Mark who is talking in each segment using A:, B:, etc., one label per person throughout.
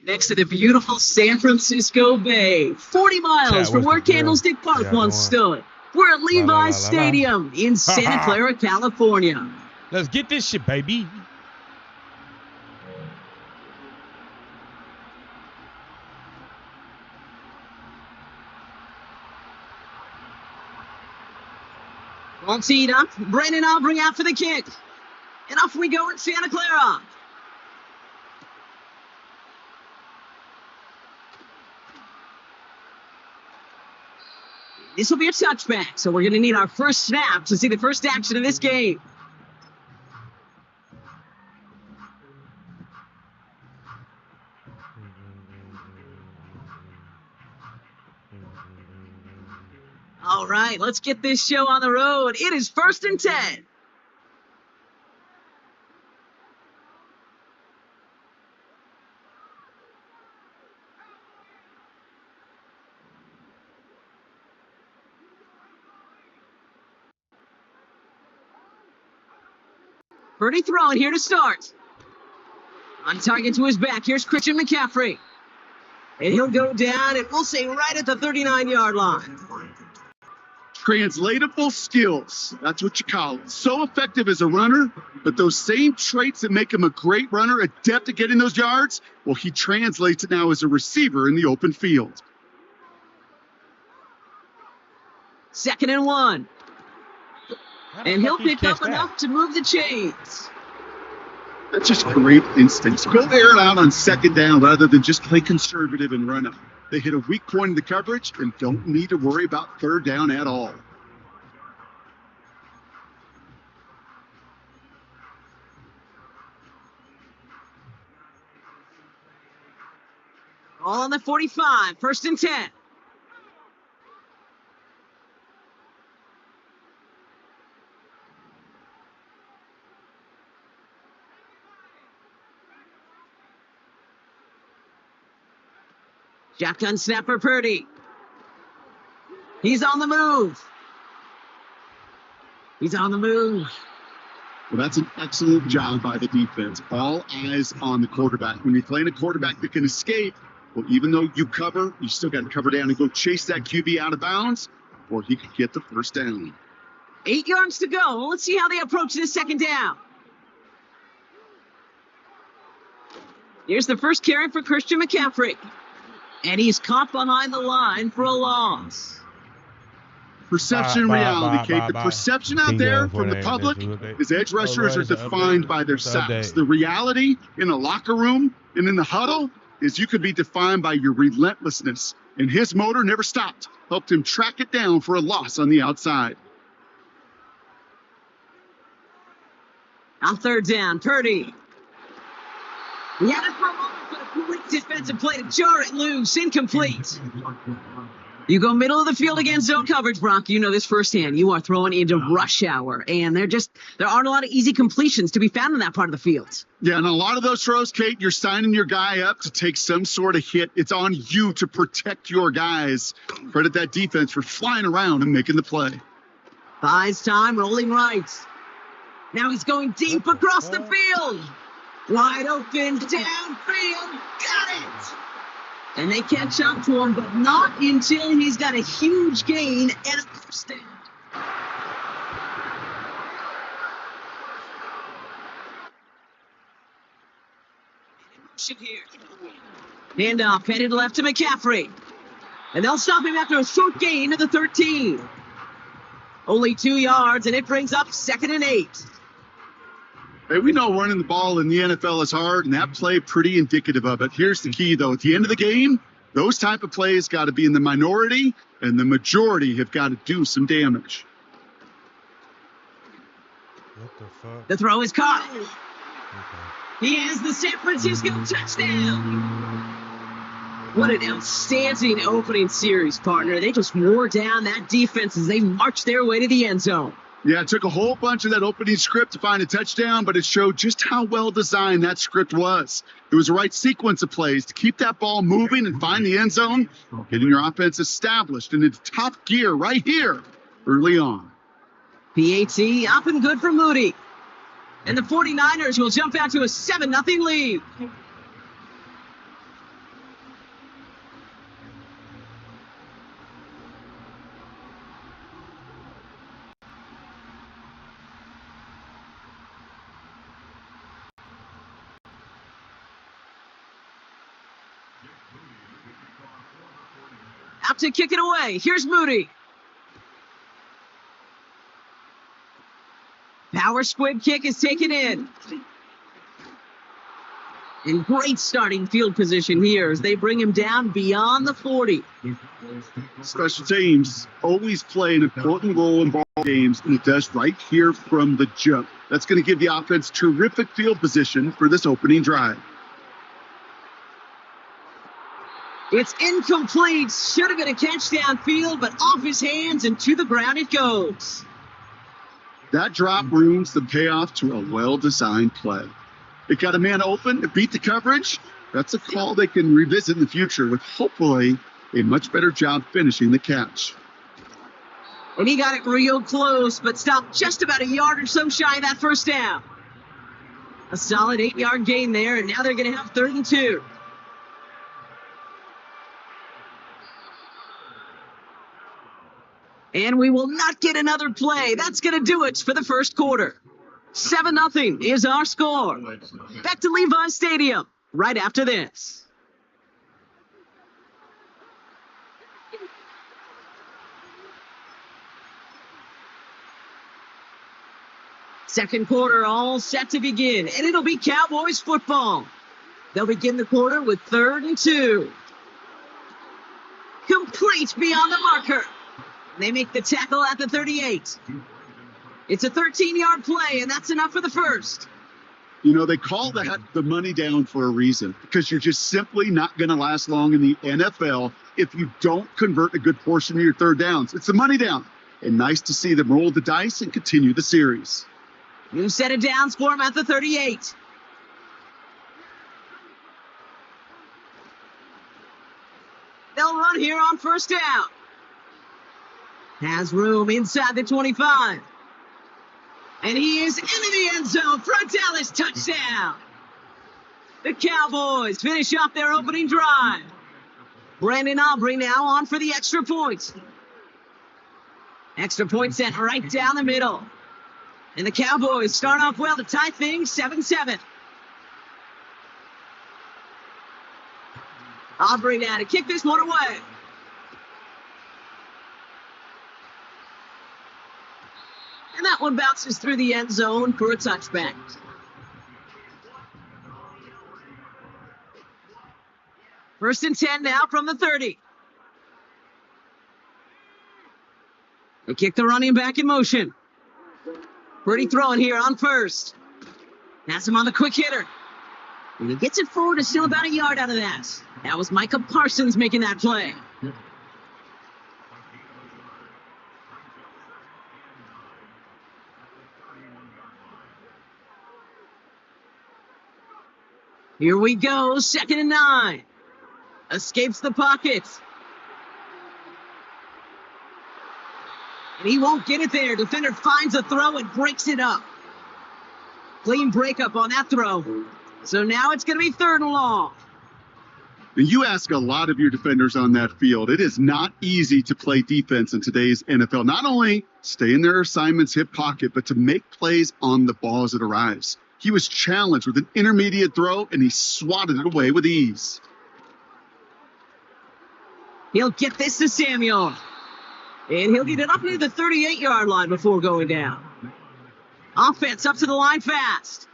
A: Next to the beautiful San Francisco Bay, 40 miles from where Candlestick Park once stood. We're at Levi's Stadium in Santa Clara, California.
B: Let's get this shit, baby.
A: All teed up, Brandon Aubrey out for the kick. And off we go in Santa Clara. This will be a touchback, so we're going to need our first snap to see the first action of this game. All right, let's get this show on the road. It is 1st and 10. Purdy throwing here to start. On target to his back, here's Christian McCaffrey. And he'll go down, and we'll say right at the 39-yard line.
C: Translatable skills. That's what you call it. So effective as a runner, but those same traits that make him a great runner, adept at getting those yards, well, he translates it now as a receiver in the open field.
A: 2nd and 1. And he'll pick up enough to move the chains.
C: That's just great instincts. Go air it out on 2nd down rather than just play conservative and run up. They hit a weak point in the coverage and don't need to worry about 3rd down at all.
A: All on the 45, 1st and 10. Shotgun snap for Purdy. He's on the move. He's on the move.
C: Well, that's an excellent job by the defense. All eyes on the quarterback. When you're playing a quarterback that can escape, well, even though you cover, you still got to cover down and go chase that QB out of bounds, or he could get the 1st down.
A: 8 yards to go. Let's see how they approach this 2nd down. Here's the first carry for Christian McCaffrey. And he's caught behind the line for a loss.
C: Perception, reality, Kate. The perception out there from the public is edge rushers are defined by their size. The reality in a locker room and in the huddle is you could be defined by your relentlessness. And his motor never stopped. Helped him track it down for a loss on the outside.
A: On 3rd down, Purdy. He had it for a moment, but a great defensive play to jar it loose. Incomplete. You go middle of the field against zone coverage, Brock. You know this firsthand. You are throwing into rush hour, and there aren't a lot of easy completions to be found in that part of the field.
C: Yeah, and a lot of those throws, Kate, you're signing your guy up to take some sort of hit. It's on you to protect your guys. Credit that defense for flying around and making the play.
A: Buys time, rolling right. Now he's going deep across the field. Wide open, downfield, got it! And they catch up to him, but not until he's got a huge gain and a first down. Handoff headed left to McCaffrey. And they'll stop him after a short gain to the 13. Only 2 yards, and it brings up 2nd and 8.
C: Hey, we know running the ball in the NFL is hard, and that play pretty indicative of it. Here's the key, though. At the end of the game, those type of plays got to be in the minority, and the majority have got to do some damage.
B: What the fuck?
A: The throw is caught. Okay. He has the San Francisco touchdown. What an outstanding opening series, partner. They just wore down that defense as they marched their way to the end zone.
C: Yeah, it took a whole bunch of that opening script to find a touchdown, but it showed just how well designed that script was. It was the right sequence of plays to keep that ball moving and find the end zone, getting your offense established and into top gear right here early on.
A: PAT up and good for Moody. And the 49ers will jump out to a 7-0 lead. Out to kick it away. Here's Moody. Power squib kick is taken in. And great starting field position here as they bring him down beyond the 40.
C: Special teams always play an important role in ball games, and it does right here from the jump. That's going to give the offense terrific field position for this opening drive.
A: It's incomplete. Should have been a catch downfield, but off his hands and to the ground it goes.
C: That drop ruins the payoff to a well-designed play. It got a man open, it beat the coverage. That's a call they can revisit in the future with hopefully a much better job finishing the catch.
A: And he got it real close, but stopped just about a yard or so shy of that first down. A solid 8-yard gain there, and now they're going to have 3rd and 2. And we will not get another play. That's going to do it for the first quarter. 7-0 is our score. Back to Levi Stadium right after this. Second quarter all set to begin, and it'll be Cowboys football. They'll begin the quarter with 3rd and 2. Complete beyond the marker. They make the tackle at the 38. It's a 13-yard play, and that's enough for the first.
C: You know, they call that the money down for a reason, because you're just simply not going to last long in the NFL if you don't convert a good portion of your third downs. It's the money down, and nice to see them roll the dice and continue the series.
A: New set of downs for him at the 38. They'll run here on first down. Has room inside the 25. And he is into the end zone for a Dallas touchdown. The Cowboys finish off their opening drive. Brandon Aubrey now on for the extra point. Extra point sent right down the middle. And the Cowboys start off well to tie things 7-7. Aubrey now to kick this one away. And that one bounces through the end zone for a touchback. First and 10 now from the 30. They kick the running back in motion. Purdy throwing here on first. Has him on the quick hitter. And he gets it forward, is still about a yard out of that. That was Micah Parsons making that play. Here we go, 2nd and 9. Escapes the pocket. And he won't get it there. Defender finds a throw and breaks it up. Clean breakup on that throw. So now it's going to be 3rd and long.
C: You ask a lot of your defenders on that field. It is not easy to play defense in today's NFL. Not only stay in their assignment's hip pocket, but to make plays on the ball as it arrives. He was challenged with an intermediate throw, and he swatted it away with ease.
A: He'll get this to Samuel. And he'll get it up near the 38-yard line before going down. Offense up to the line fast.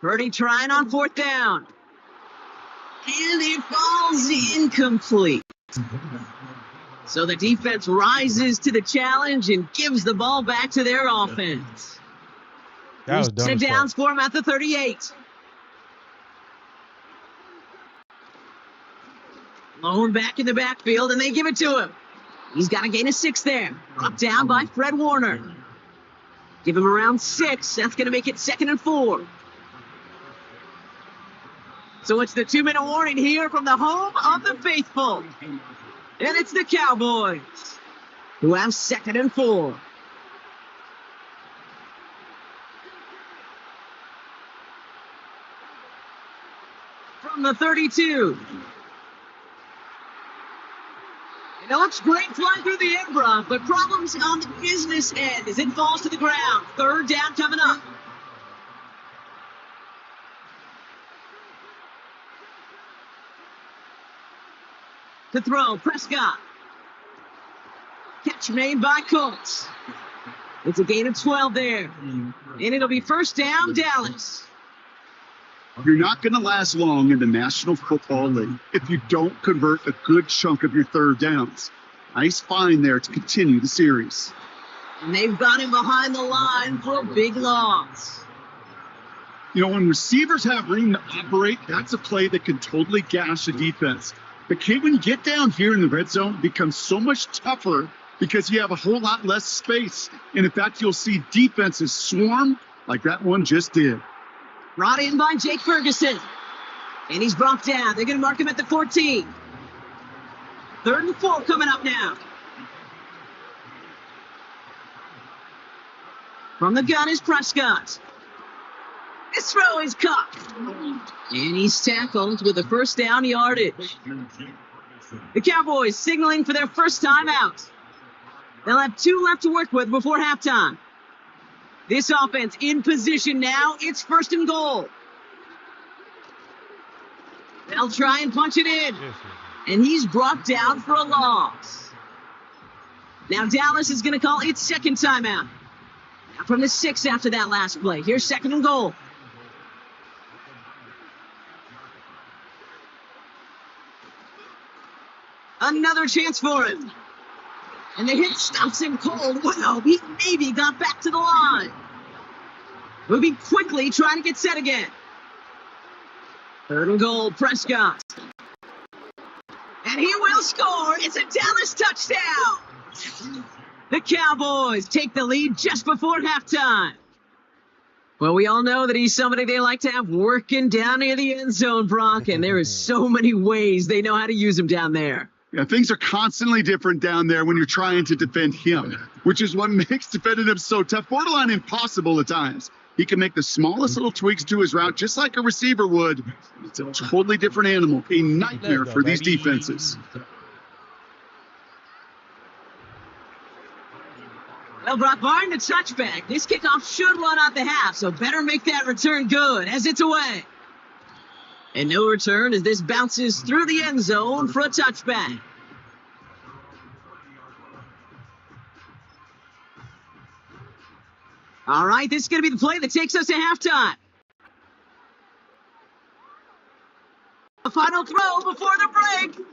A: Purdy trying on 4th down. And it falls incomplete. So the defense rises to the challenge and gives the ball back to their offense.
B: That was dumb.
A: Downs for him at the 38. Blown back in the backfield, and they give it to him. He's got a gain of 6 there. Brought down by Fred Warner. Give him around 6. That's going to make it 2nd and 4. So it's the 2-minute warning here from the home of the faithful. And it's the Cowboys who have 2nd and 4. From the 32. It looks great flying through the air, Brock, but problems on the business end as it falls to the ground. 3rd down coming up. To throw, Prescott. Catch made by Colts. It's a gain of 12 there. And it'll be 1st down, Dallas.
C: You're not going to last long in the National Football League if you don't convert a good chunk of your 3rd downs. Nice find there to continue the series.
A: And they've got him behind the line for a big loss.
C: You know, when receivers have room to operate, that's a play that can totally gash a defense. But Kate, when you get down here in the red zone, it becomes so much tougher because you have a whole lot less space. And in fact, you'll see defenses swarm like that one just did.
A: Brought in by Jake Ferguson. And he's brought down. They're going to mark him at the 14. 3rd and 4 coming up now. From the gun is Prescott. This throw is caught. And he's tackled with a 1st down yardage. The Cowboys signaling for their first time out. They'll have 2 left to work with before halftime. This offense in position now. It's 1st and goal. They'll try and punch it in. And he's brought down for a loss. Now Dallas is going to call its 2nd timeout. Now from the 6 after that last play. Here's 2nd and goal. Another chance for him. And the hit stops him cold. Wow, he maybe got back to the line. Moving quickly, trying to get set again. 3rd and goal, Prescott. And he will score. It's a Dallas touchdown. The Cowboys take the lead just before halftime. Well, we all know that he's somebody they like to have working down near the end zone, Brock, and there is so many ways they know how to use him down there.
C: Yeah, things are constantly different down there when you're trying to defend him, which is what makes defending him so tough, borderline impossible at times. He can make the smallest little tweaks to his route, just like a receiver would. It's a totally different animal, a nightmare for these defenses.
A: Well, Brock, barring the touchback, this kickoff should run out the half, so better make that return good as it's away. And no return as this bounces through the end zone for a touchback. All right, this is going to be the play that takes us to halftime. A final throw before the break.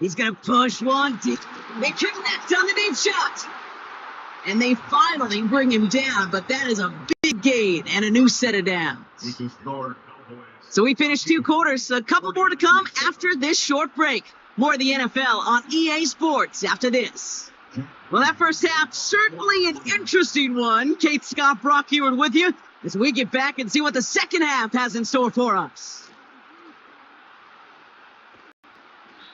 A: He's going to push one deep. They connect on the deep shot. And they finally bring him down, but that is a big gain and a new set of downs. So we finished 2 quarters, a couple more to come after this short break. More of the NFL on EA Sports after this. Well, that first half, certainly an interesting one. Kate Scott, Brock Huard with you as we get back and see what the second half has in store for us.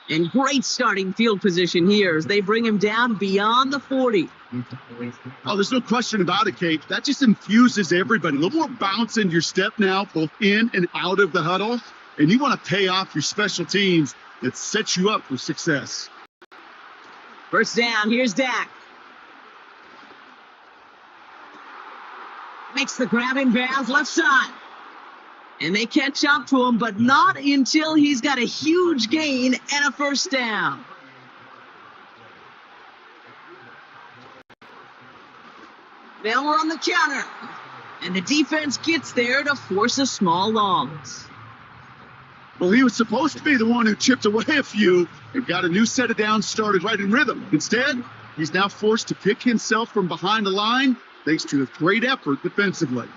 A: And great starting field position here as they bring him down beyond the 40.
C: Oh, there's no question about it, Kate. That just infuses everybody. A little more bounce in your step now, both in and out of the huddle. And you want to pay off your special teams that sets you up for success.
A: First down, here's Dak. Makes the grab in bounds left side. And they catch up to him, but not until he's got a huge gain and a first down. Now we're on the counter. And the defense gets there to force a small loss.
C: Well, he was supposed to be the one who chipped away a few and got a new set of downs started right in rhythm. Instead, he's now forced to pick himself from behind the line thanks to a great effort defensively.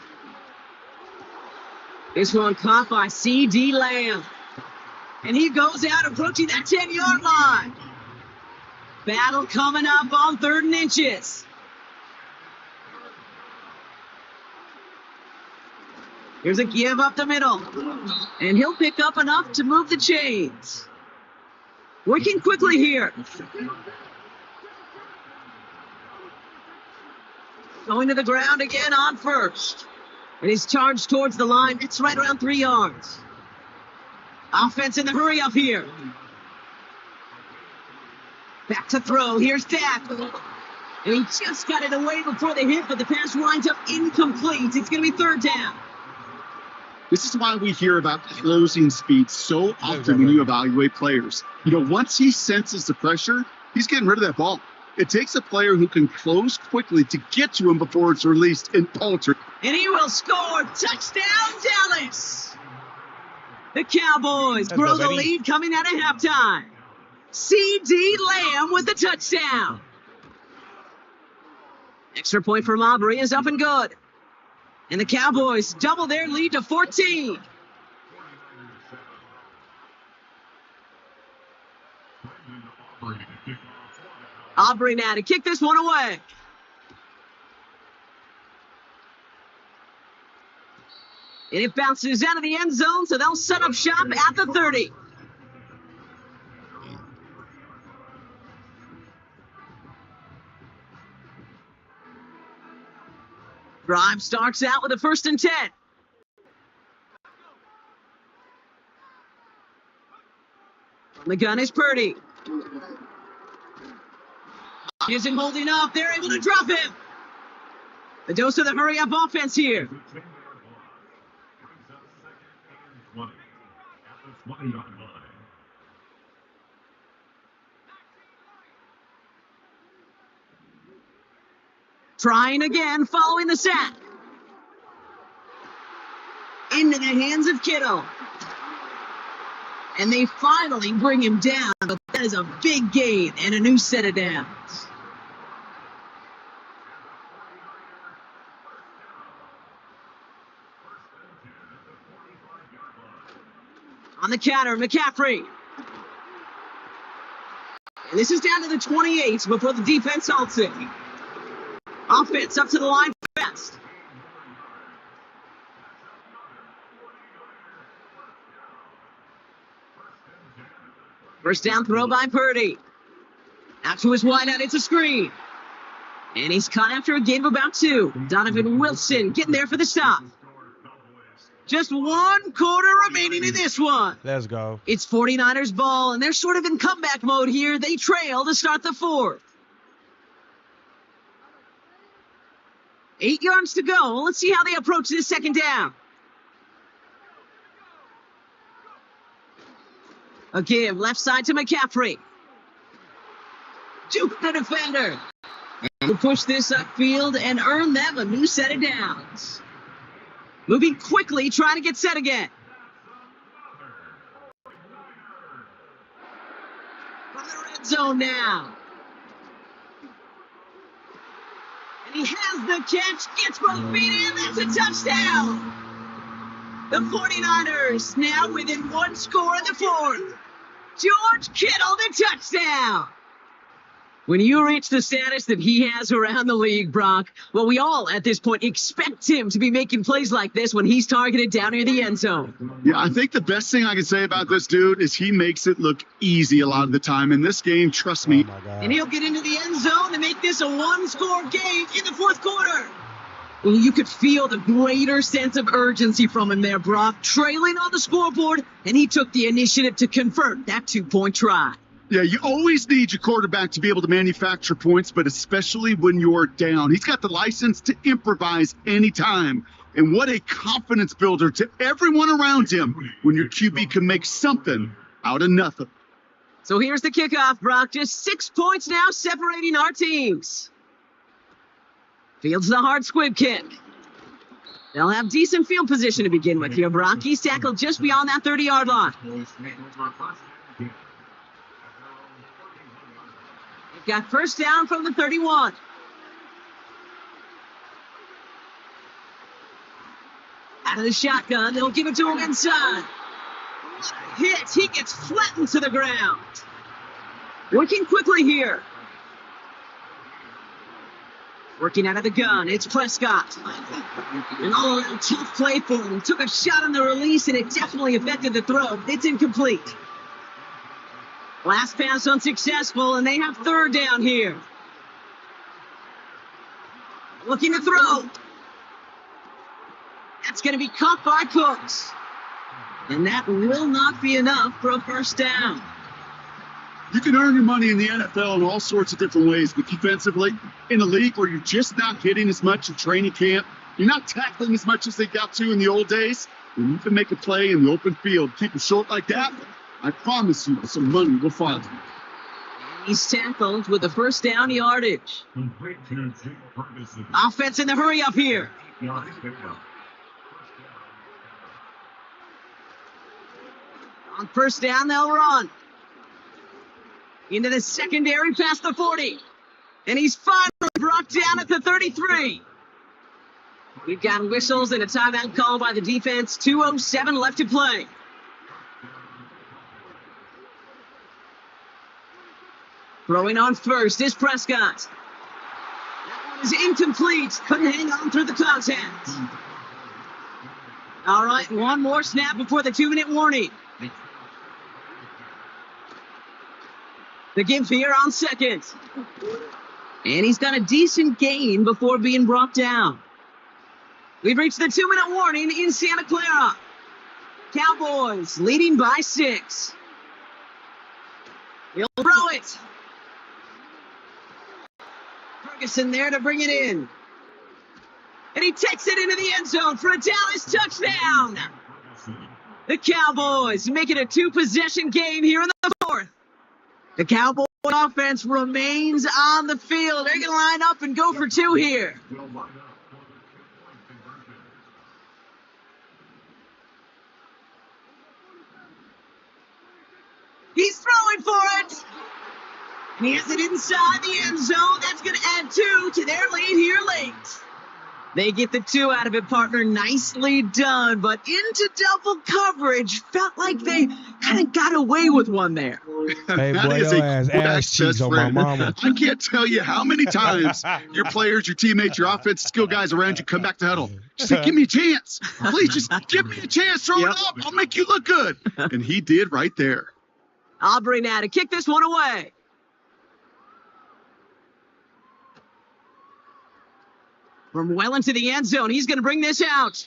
A: This one caught by C.D. Lamb. And he goes out approaching that 10-yard line. Battle coming up on 3rd and inches. Here's a give up the middle. And he'll pick up enough to move the chains. Working quickly here. Going to the ground again on 1st. And he's charged towards the line. It's right around 3 yards. Offense in the hurry up here. Back to throw. Here's Dak. And he just got it away before the hit, but the pass winds up incomplete. It's going to be 3rd down.
C: This is why we hear about closing speed so often when you evaluate players. Once he senses the pressure, he's getting rid of that ball. It takes a player who can close quickly to get to him before it's released and altered.
A: And he will score. Touchdown, Dallas. The Cowboys grow the lead coming out of halftime. C.D. Lamb with the touchdown. Extra point from Aubrey is up and good. And the Cowboys double their lead to 14. Aubrey now to kick this one away. And it bounces out of the end zone, so they'll set up shop at the 30. Drive starts out with a 1st and 10. From the gun is Purdy. He isn't holding up. They're able to drop him. The dose of the hurry-up offense here. Trying again, following the sack. Into the hands of Kittle. And they finally bring him down, but that is a big gain and a new set of downs. On the counter, McCaffrey. And this is down to the 28 before the defense halts it. Offense up to the line fast. First down throw by Purdy. Out to his wideout, it's a screen. And he's caught after a gain of about 2. Donovan Wilson getting there for the stop. Just 1 quarter remaining in this one.
B: Let's go.
A: It's 49ers ball, and they're sort of in comeback mode here. They trail to start the 4th. 8 yards to go. Let's see how they approach this 2nd down. A give left side to McCaffrey. Juke the defender. And we'll push this upfield and earn them a new set of downs. Moving quickly, trying to get set again. From the red zone now. And he has the catch, gets both feet in, that's a touchdown. The 49ers now within 1 score in the 4th. George Kittle, the touchdown. When you reach the status that he has around the league, Brock, well, we all at this point expect him to be making plays like this when he's targeted down near the end zone.
C: Yeah, I think the best thing I can say about this dude is he makes it look easy a lot of the time. In this game, trust me.
A: And he'll get into the end zone and make this a 1-score game in the 4th quarter. Well, you could feel the greater sense of urgency from him there, Brock, trailing on the scoreboard, and he took the initiative to convert that 2-point try.
C: Yeah, you always need your quarterback to be able to manufacture points, but especially when you're down. He's got the license to improvise anytime. And what a confidence builder to everyone around him when your QB can make something out of nothing.
A: So here's the kickoff, Brock. Just 6 points now separating our teams. Fields the hard squib kick. They'll have decent field position to begin with here, Brock. He's tackled just beyond that 30-yard line. Got first down from the 31. Out of the shotgun, they'll give it to him inside. Hit. He gets flattened to the ground. Working quickly here. Working out of the gun. It's Prescott. An all-around tough play for him. Took a shot on the release, and it definitely affected the throw. It's incomplete. Last pass unsuccessful, and they have third down here. Looking to throw. That's going to be caught by Cooks. And that will not be enough for a first down.
C: You can earn your money in the NFL in all sorts of different ways, but defensively, in a league where you're just not hitting as much in training camp, you're not tackling as much as they got to in the old days, when you can make a play in the open field, keep it short like that, I promise you some money will follow.
A: He's tackled with a first down yardage. Offense in the hurry up here. On first down, they'll run. Into the secondary past the 40. And he's finally brought down at the 33. We've got whistles and a timeout call by the defense. 2:07 left to play. Throwing on first is Prescott. That one is incomplete. Couldn't hang on through the contact. All right, one more snap before the 2-minute warning. The give here on second. And he's got a decent gain before being brought down. We've reached the 2-minute warning in Santa Clara. Cowboys leading by 6. He'll throw it. Ferguson there to bring it in. And he takes it into the end zone for a Dallas touchdown. The Cowboys make it a 2-possession game here in the 4th. The Cowboy offense remains on the field. They're going to line up and go for 2 here. He's throwing for it. And he has it inside the end zone. That's going to add 2 to their lead here late. They get the 2 out of it, partner. Nicely done, but into double coverage. Felt like they kind of got away with one there.
B: Hey,
C: That
B: boy,
C: is
B: your
C: a
B: ass
C: quarterback's
B: cheeks
C: best
B: on my
C: friend.
B: mama.
C: I can't tell you how many times your players, your teammates, your offensive skill guys around you come back to huddle. Just say, give me a chance. Please just give me a chance. Throw it up. I'll make you look good. And he did right there.
A: Aubrey now to kick this one away. From well into the end zone, he's going to bring this out.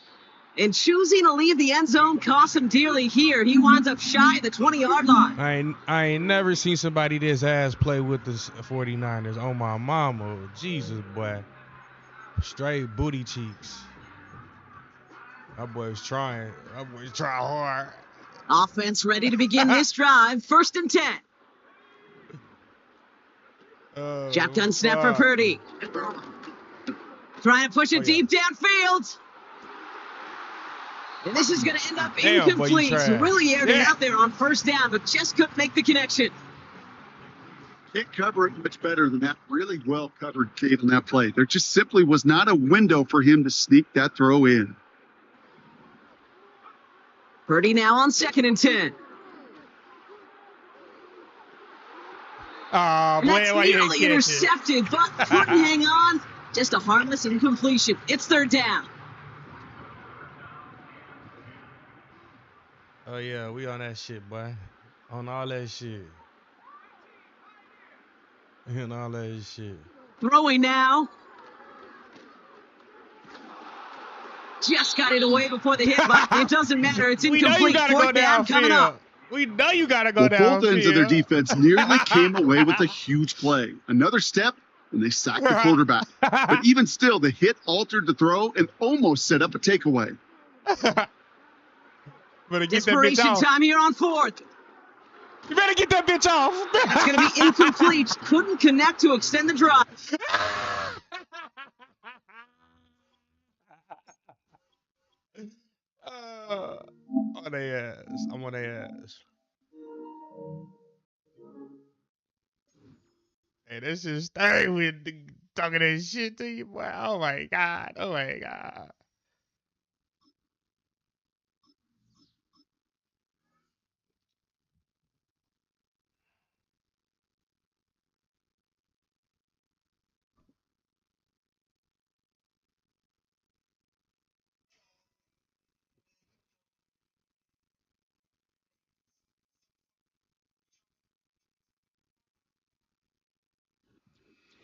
A: And choosing to leave the end zone costs him dearly here. He winds up shy of the 20-yard line.
B: I ain't never seen somebody this ass play with the 49ers. On my mama. Jesus, boy. Straight booty cheeks. That boy's trying. That boy's trying hard.
A: Offense ready to begin this drive. 1st and 10. Shotgun snap for Purdy. Trying to push it deep downfield. And this is going to end up incomplete. Really aired it out there on first down, but just couldn't make the connection.
C: Can't cover it much better than that. Really well covered, Kate, on that play. There just simply was not a window for him to sneak that throw in.
A: Purdy now on 2nd and 10.
B: And
A: that's nearly intercepted, but couldn't hang on. Just a harmless incompletion. It's 3rd down.
B: Oh, yeah, we on that shit, boy. On all that shit. On all that shit.
A: Throwing now. Just got it away before the hit, but it doesn't matter. It's incomplete.
B: We know you gotta
A: 4th
B: go
A: down coming up.
B: We know you got to go
C: down. Both ends of their
B: field.
C: defense nearly came away with a huge play. Another step, and they sacked the quarterback. But even still, the hit altered the throw and almost set up a takeaway.
B: Better get
A: Desperation
B: that bitch off.
A: time here on 4th.
B: You better get that bitch off.
A: It's going to be incomplete. Couldn't connect to extend the drive.
B: On their ass. I'm on their ass. Hey, this is stay with talking that shit to you, boy. Oh my god. Oh my god.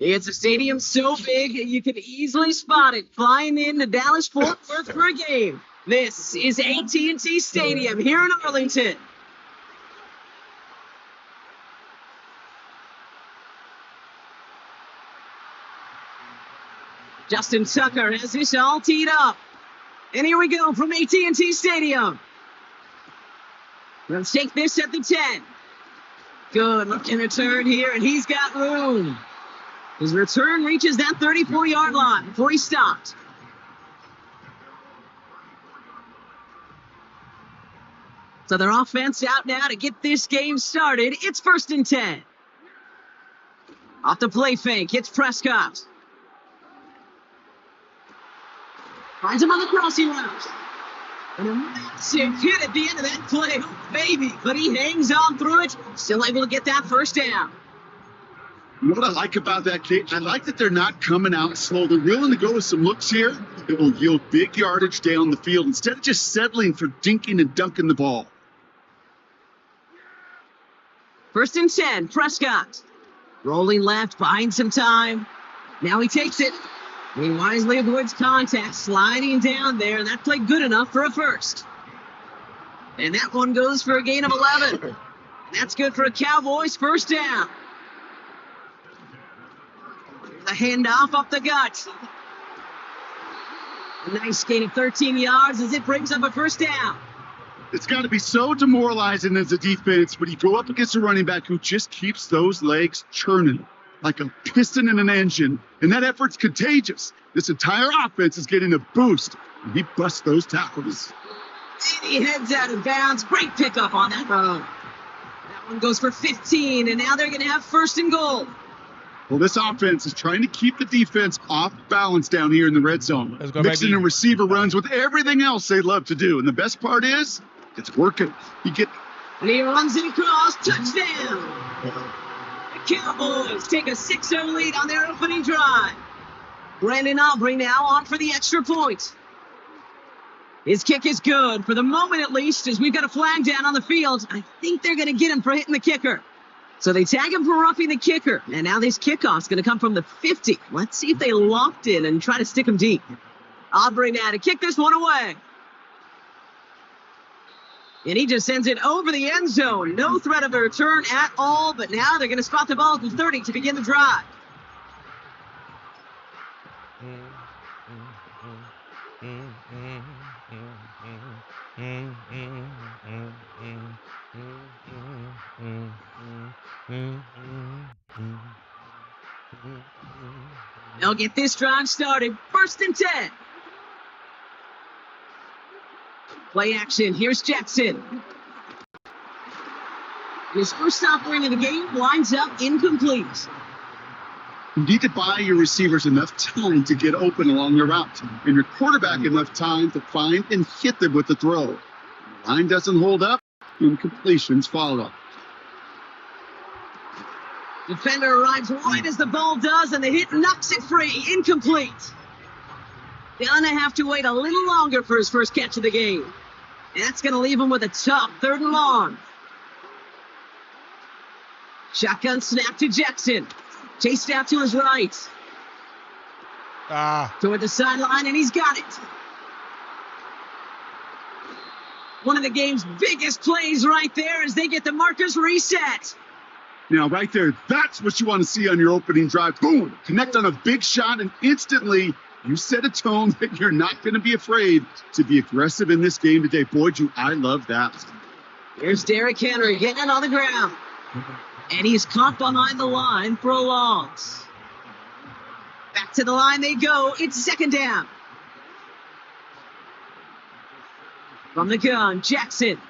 A: It's a stadium so big you can easily spot it flying into Dallas-Fort Worth for a game. This is AT&T Stadium here in Arlington. Justin Tucker has this all teed up. And here we go from AT&T Stadium. Let's take this at the 10. Good looking return here, and he's got room. His return reaches that 34-yard line before he stopped. So their offense out now to get this game started. It's 1st and 10. Off the play fake, it's Prescott. Finds him on the crossing route. And a massive hit at the end of that play. Oh, baby. But he hangs on through it. Still able to get that first down.
C: You know what I like about that, Kate? I like that they're not coming out slow. They're willing to go with some looks here that will yield big yardage down the field instead of just settling for dinking and dunking the ball.
A: 1st and 10, Prescott. Rolling left, buying some time. Now he takes it. He wisely avoids contact, sliding down there, and that played good enough for a first. And that one goes for a gain of 11. That's good for a Cowboys first down. The handoff up the gut. A nice gain of 13 yards as it brings up a first down.
C: It's got to be so demoralizing as a defense when you go up against a running back who just keeps those legs churning like a piston in an engine, and that effort's contagious. This entire offense is getting a boost, and he busts those tackles.
A: And he heads out of bounds. Great pickup on that run. That one goes for 15, and now they're going to have 1st and goal.
C: Well, this offense is trying to keep the defense off balance down here in the red zone, mixing in receiver runs with everything else they love to do. And the best part is, it's working.
A: And he runs it across. Touchdown. The Cowboys take a 6-0 lead on their opening drive. Brandon Aubrey now on for the extra point. His kick is good, for the moment at least, as we've got a flag down on the field. I think they're going to get him for hitting the kicker. So they tag him for roughing the kicker. And now this kickoff's going to come from the 50. Let's see if they locked in and try to stick him deep. Aubrey now to kick this one away. And he just sends it over the end zone. No threat of a return at all, but now they're going to spot the ball at the 30 to begin the drive. They'll get this drive started. 1st and 10. Play action. Here's Jackson. His first offering of the game lines up incomplete.
C: You need to buy your receivers enough time to get open along your route, and your quarterback enough time to find and hit them with the throw. The line doesn't hold up, incompletions follow.
A: Defender arrives right as the ball does, and the hit knocks it free. Incomplete. Gonna have to wait a little longer for his first catch of the game. And that's going to leave him with a tough 3rd and long. Shotgun snap to Jackson. Chased out to his right. Toward the sideline, and he's got it. One of the game's biggest plays right there as they get the markers reset.
C: Now, right there, that's what you want to see on your opening drive. Boom! Connect on a big shot, and instantly you set a tone that you're not going to be afraid to be aggressive in this game today. Boy, I love that.
A: Here's Derrick Henry getting it on the ground. And he's caught behind the line for a loss. Back to the line they go. It's 2nd down. From the gun, Jackson.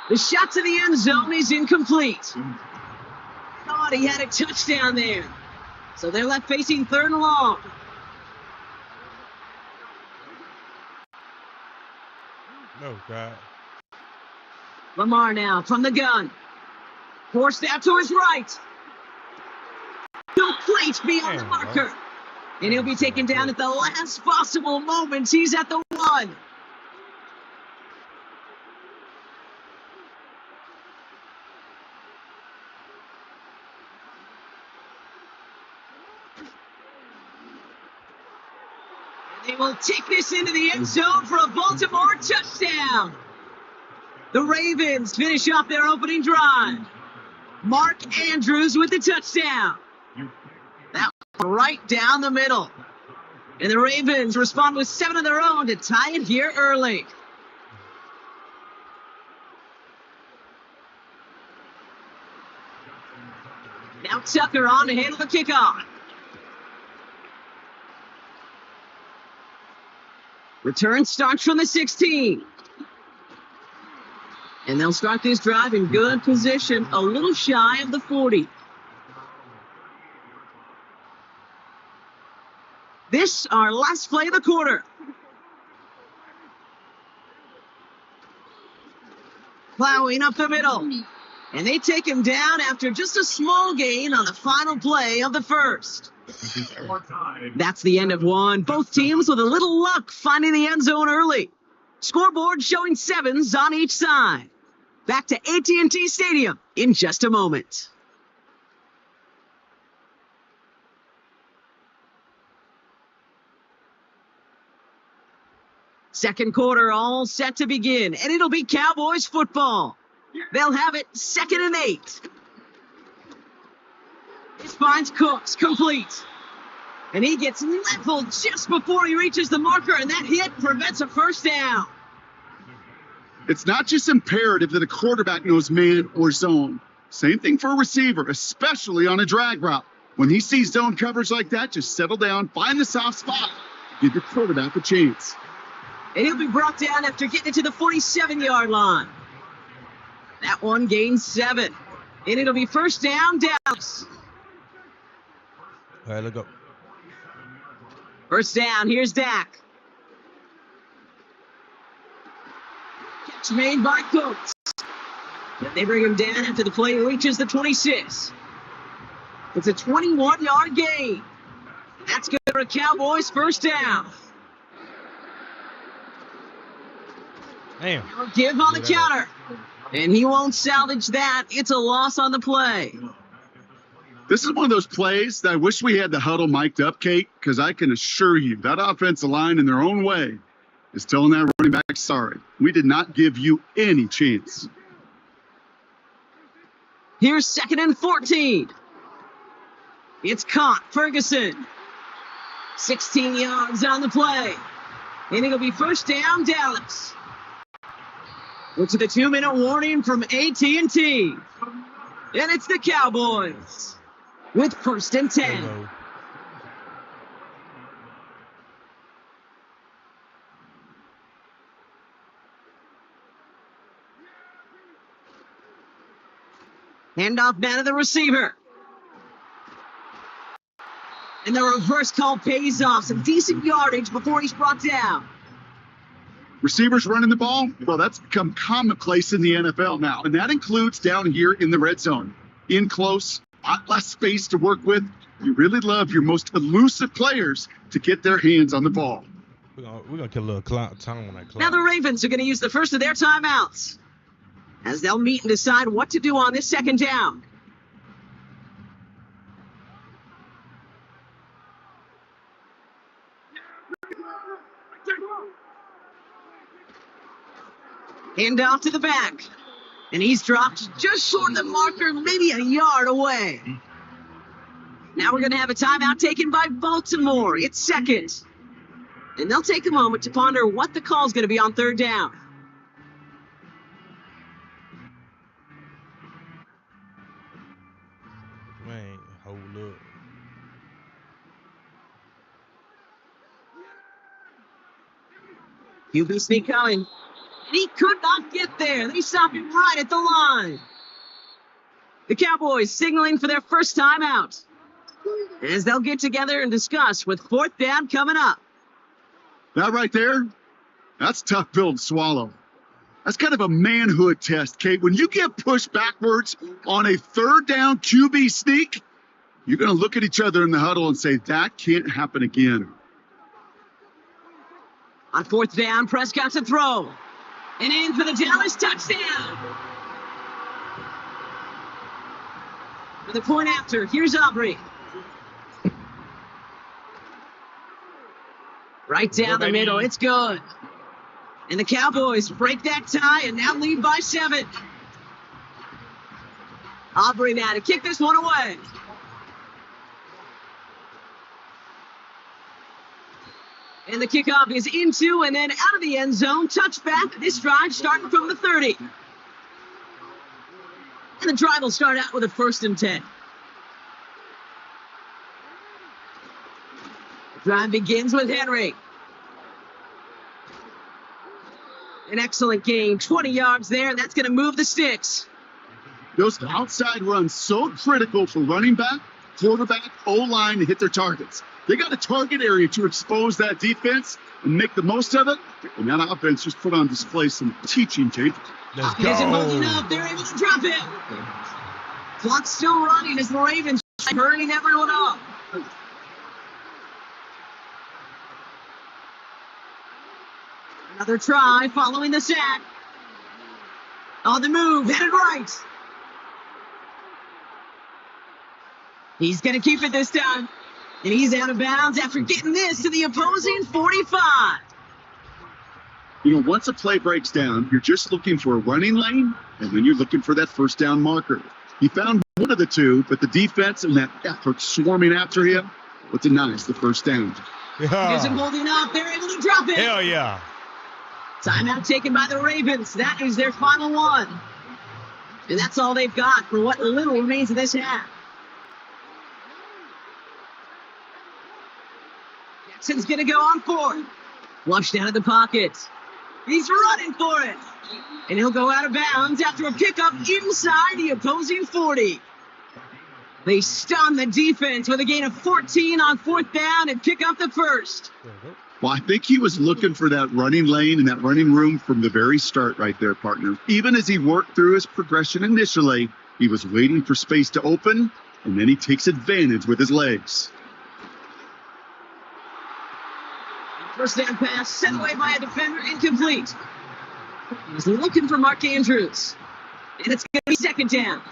A: The shot to the end zone is incomplete. Thought he had a touchdown there. So they're left facing 3rd and long.
B: Oh, God.
A: Lamar now from the gun. Forced out to his right. Complete beyond the marker. And he'll be taken down at the last possible moment. He's at the 1. He will take this into the end zone for a Baltimore touchdown. The Ravens finish off their opening drive. Mark Andrews with the touchdown. That was right down the middle. And the Ravens respond with 7 of their own to tie it here early. Now Tucker on to handle the kickoff. Return starts from the 16. And they'll start this drive in good position, a little shy of the 40. This, our last play of the quarter. Plowing up the middle. And they take him down after just a small gain on the final play of the first. That's the end of one. Both teams with a little luck finding the end zone early. Scoreboard showing 7s on each side. Back to AT&T Stadium in just a moment. Second quarter all set to begin, and it'll be Cowboys football. They'll have it 2nd and 8. This finds Cooks complete. And he gets leveled just before he reaches the marker, and that hit prevents a first down.
C: It's not just imperative that a quarterback knows man or zone. Same thing for a receiver, especially on a drag route. When he sees zone coverage like that, just settle down, find the soft spot, give your quarterback a chance.
A: And he'll be brought down after getting it to the 47-yard line. That one gains 7. And it'll be first down, Dallas.
B: All right, let's go.
A: First down, here's Dak. Catch made by Cooks. And they bring him down after the play reaches the 26. It's a 21-yard gain. That's good for a Cowboys first down.
B: Damn.
A: Give on the counter. And he won't salvage that. It's a loss on the play.
C: This is one of those plays that I wish we had the huddle mic'd up, Kate, because I can assure you that offensive line in their own way is telling that running back, sorry, we did not give you any chance.
A: Here's 2nd and 14. It's caught. Ferguson. 16 yards on the play. And it'll be first down, Dallas. It's the 2-minute warning from AT&T. And it's the Cowboys with first and 10.
B: Hello.
A: Handoff now to the receiver. And the reverse call pays off. Some decent yardage before he's brought down.
C: Receivers running the ball, well, that's become commonplace in the NFL now. And that includes down here in the red zone. In close, a lot less space to work with. You really love your most elusive players to get their hands on the ball.
B: We're gonna kill a little time on that clock.
A: Now the Ravens are going to use the first of their timeouts as they'll meet and decide what to do on this second down. Hand off to the back. And he's dropped just short of the marker, maybe a yard away. Now we're going to have a timeout taken by Baltimore. It's 2nd. And they'll take a moment to ponder what the call is going to be on 3rd down.
B: Man, hold up.
A: QB sneak coming. He could not get there. They stopped him right at the line. The Cowboys signaling for their first timeout as they'll get together and discuss with 4th down coming up.
C: That right there, that's tough pill to swallow. That's kind of a manhood test, Kate. When you get pushed backwards on a 3rd down QB sneak, you're going to look at each other in the huddle and say, that can't happen again.
A: On 4th down, Prescott to throw. And in for the Dallas touchdown. For the point after, here's Aubrey. Right down the middle. It's good. And the Cowboys break that tie and now lead by 7. Aubrey now to kick this one away. And the kickoff is into and then out of the end zone. Touchback. This drive starting from the 30. And the drive will start out with a 1st and 10. The drive begins with Henry. An excellent gain. 20 yards there, and that's going to move the sticks.
C: Those outside runs so critical for running back, quarterback, O-line to hit their targets. They got a target area to expose that defense and make the most of it. And that offense just put on display some teaching tape.
B: Let's
A: He isn't holding
B: go.
A: up. They're able to drop him. Clock's still running as the Ravens are hurrying everyone up. Another try following the sack. On the move, headed right. He's going to keep it this time. And he's out of bounds after getting this to the opposing 45.
C: You know, once a play breaks down, you're just looking for a running lane, and then you're looking for that 1st down marker. He found one of the two, but the defense and that effort swarming after him what denies the 1st down.
A: He isn't holding up. They're able to drop it.
B: Hell yeah.
A: Timeout taken by the Ravens. That is their final one. And that's all they've got for what little remains of this half. Jackson's going to go on 4. Flushed out of the pocket. He's running for it. And he'll go out of bounds after a pickup inside the opposing 40. They stun the defense with a gain of 14 on 4th down and pick up the 1st.
C: Well, I think he was looking for that running lane and that running room from the very start right there, partner. Even as he worked through his progression initially, he was waiting for space to open, and then he takes advantage with his legs.
A: 1st down pass sent away by a defender, incomplete. He's looking for Mark Andrews. And it's going to be 2nd down.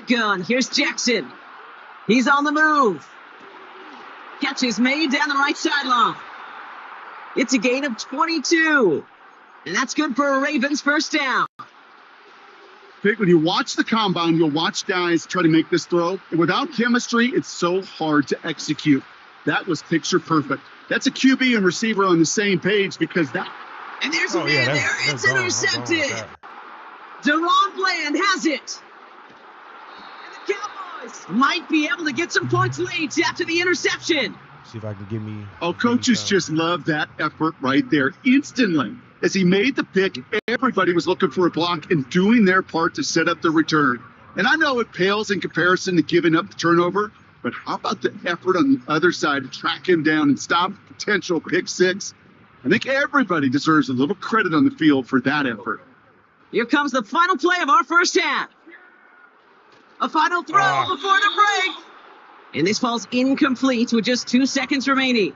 A: Gun. Here's Jackson. He's on the move. Catch is made down the right sideline. It's a gain of 22. And that's good for a Ravens 1st down.
C: Pick, when you watch the combine, you'll watch guys try to make this throw. And without chemistry, it's so hard to execute. That was picture perfect. That's a QB and receiver on the same page because that.
A: And there's a man there. It's intercepted. Deron Bland has it. And the Cowboys might be able to get some points late after the interception.
B: See if I can give me.
C: Oh, coaches just love that effort right there. Instantly, as he made the pick, everybody was looking for a block and doing their part to set up the return. And I know it pales in comparison to giving up the turnover, but how about the effort on the other side to track him down and stop potential pick 6? I think everybody deserves a little credit on the field for that effort.
A: Here comes the final play of our 1st half. A final throw before the break. And this falls incomplete with just 2 seconds remaining.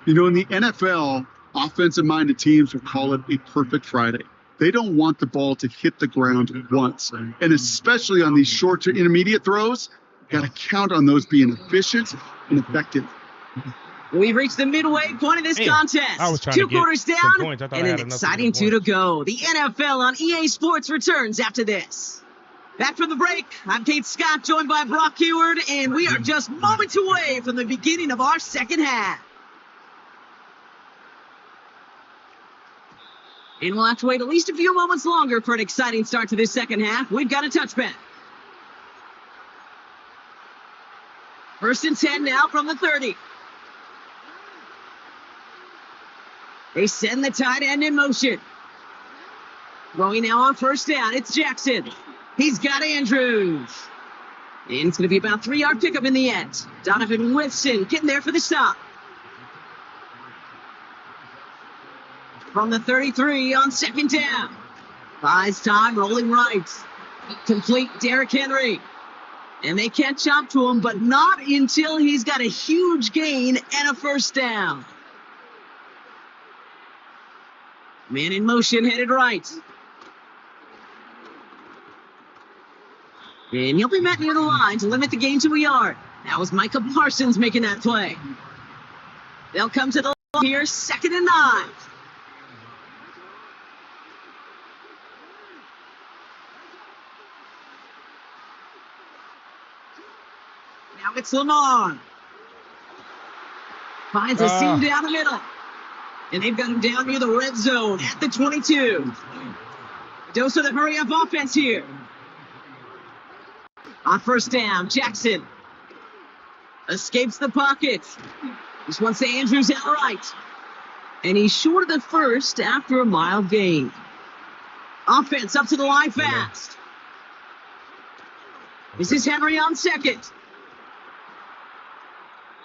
C: You know, in the NFL, offensive-minded teams will call it a perfect Friday. They don't want the ball to hit the ground once. And especially on these short to intermediate throws, got to count on those being efficient and effective.
A: We've reached the midway point of this contest.
B: I was trying
A: 2
B: to get
A: quarters
B: some
A: down
B: points. I thought
A: and
B: I
A: an
B: had enough
A: exciting
B: to
A: 2
B: get
A: to go. The NFL on EA Sports returns after this. Back from the break, I'm Kate Scott, joined by Brock Hayward, and we are just moments away from the beginning of our 2nd half. And we'll have to wait at least a few moments longer for an exciting start to this 2nd half. We've got a touchback. 1st and 10 now from the 30. They send the tight end in motion. Throwing now on 1st down. It's Jackson. He's got Andrews. And it's going to be about a 3-yard pickup in the end. Donovan Wilson getting there for the stop. From the 33 on 2nd down. Buys time, rolling right. Complete Derrick Henry. And they catch up to him, but not until he's got a huge gain and a 1st down. Man in motion, headed right. And he'll be met near the line to limit the gain to a yard. That was Micah Parsons making that play. They'll come to the line here, 2nd and 9. Now it's Lamar. Finds a seam down the middle. And they've got him down near the red zone at the 22. Dose of the hurry-up offense here. On 1st down, Jackson escapes the pocket. This one's to Andrews out right. And he's short of the first after a mild gain. Offense up to the line fast. This is Henry on 2nd.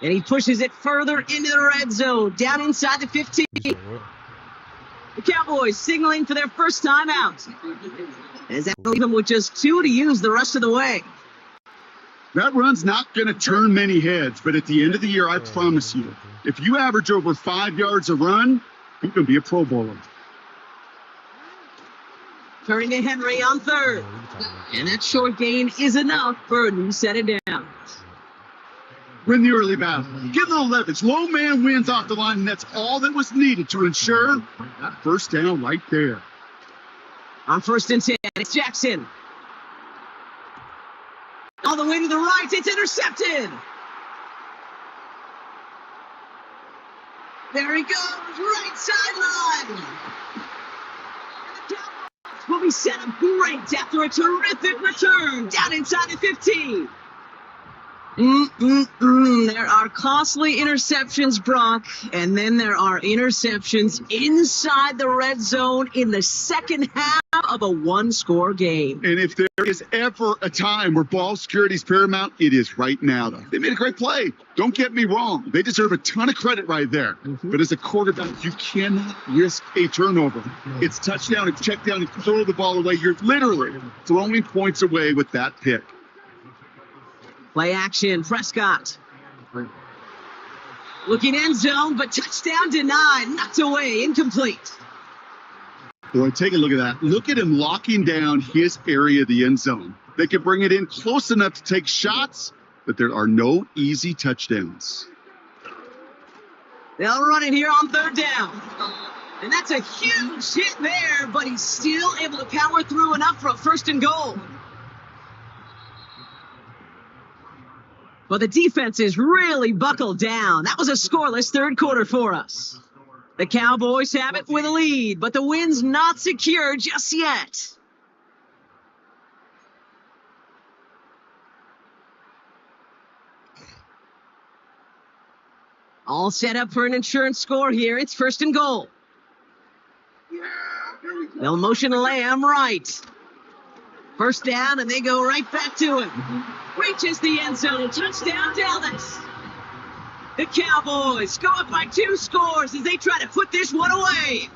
A: And he pushes it further into the red zone, down inside the 15. The Cowboys signaling for their first time out. As that leave them with just 2 to use the rest of the way.
C: That run's not going to turn many heads, but at the end of the year, I promise you, if you average over 5 yards a run, you can be a Pro Bowler.
A: Turning to Henry on 3rd. And that short gain is enough. Burden set it down.
C: Win the early battle. Get a little leverage. Low man wins off the line, and that's all that was needed to ensure that 1st down right there.
A: On 1st and 10, it's Jackson. All the way to the right, it's intercepted. There he goes, right sideline. The Cowboys will be set up great after a terrific return down inside the 15. There are costly interceptions, Brock, and then there are interceptions inside the red zone in the second half of a one-score game.
C: And if there is ever a time where ball security is paramount, it is right now. They made a great play. Don't get me wrong. They deserve a ton of credit right there. But as a quarterback, you cannot risk a turnover. It's touchdown, it's check down, and throw the ball away. You're literally throwing points away with that pick.
A: Play action, Prescott. Looking end zone, but touchdown denied, knocked away, incomplete.
C: Boy, take a look at that. Look at him locking down his area of the end zone. They can bring it in close enough to take shots, but there are no easy touchdowns.
A: They'll run it here on 3rd down. And that's a huge hit there, but he's still able to power through enough for a 1st and goal. But the defense is really buckled down. That was a scoreless 3rd quarter for us. The Cowboys have it with a lead, but the win's not secure just yet. All set up for an insurance score here. It's 1st and goal. They'll motion Lamb right. 1st down, and they go right back to him. Reaches the end zone. Touchdown, Dallas. The Cowboys go up by 2 scores as they try to put this one away.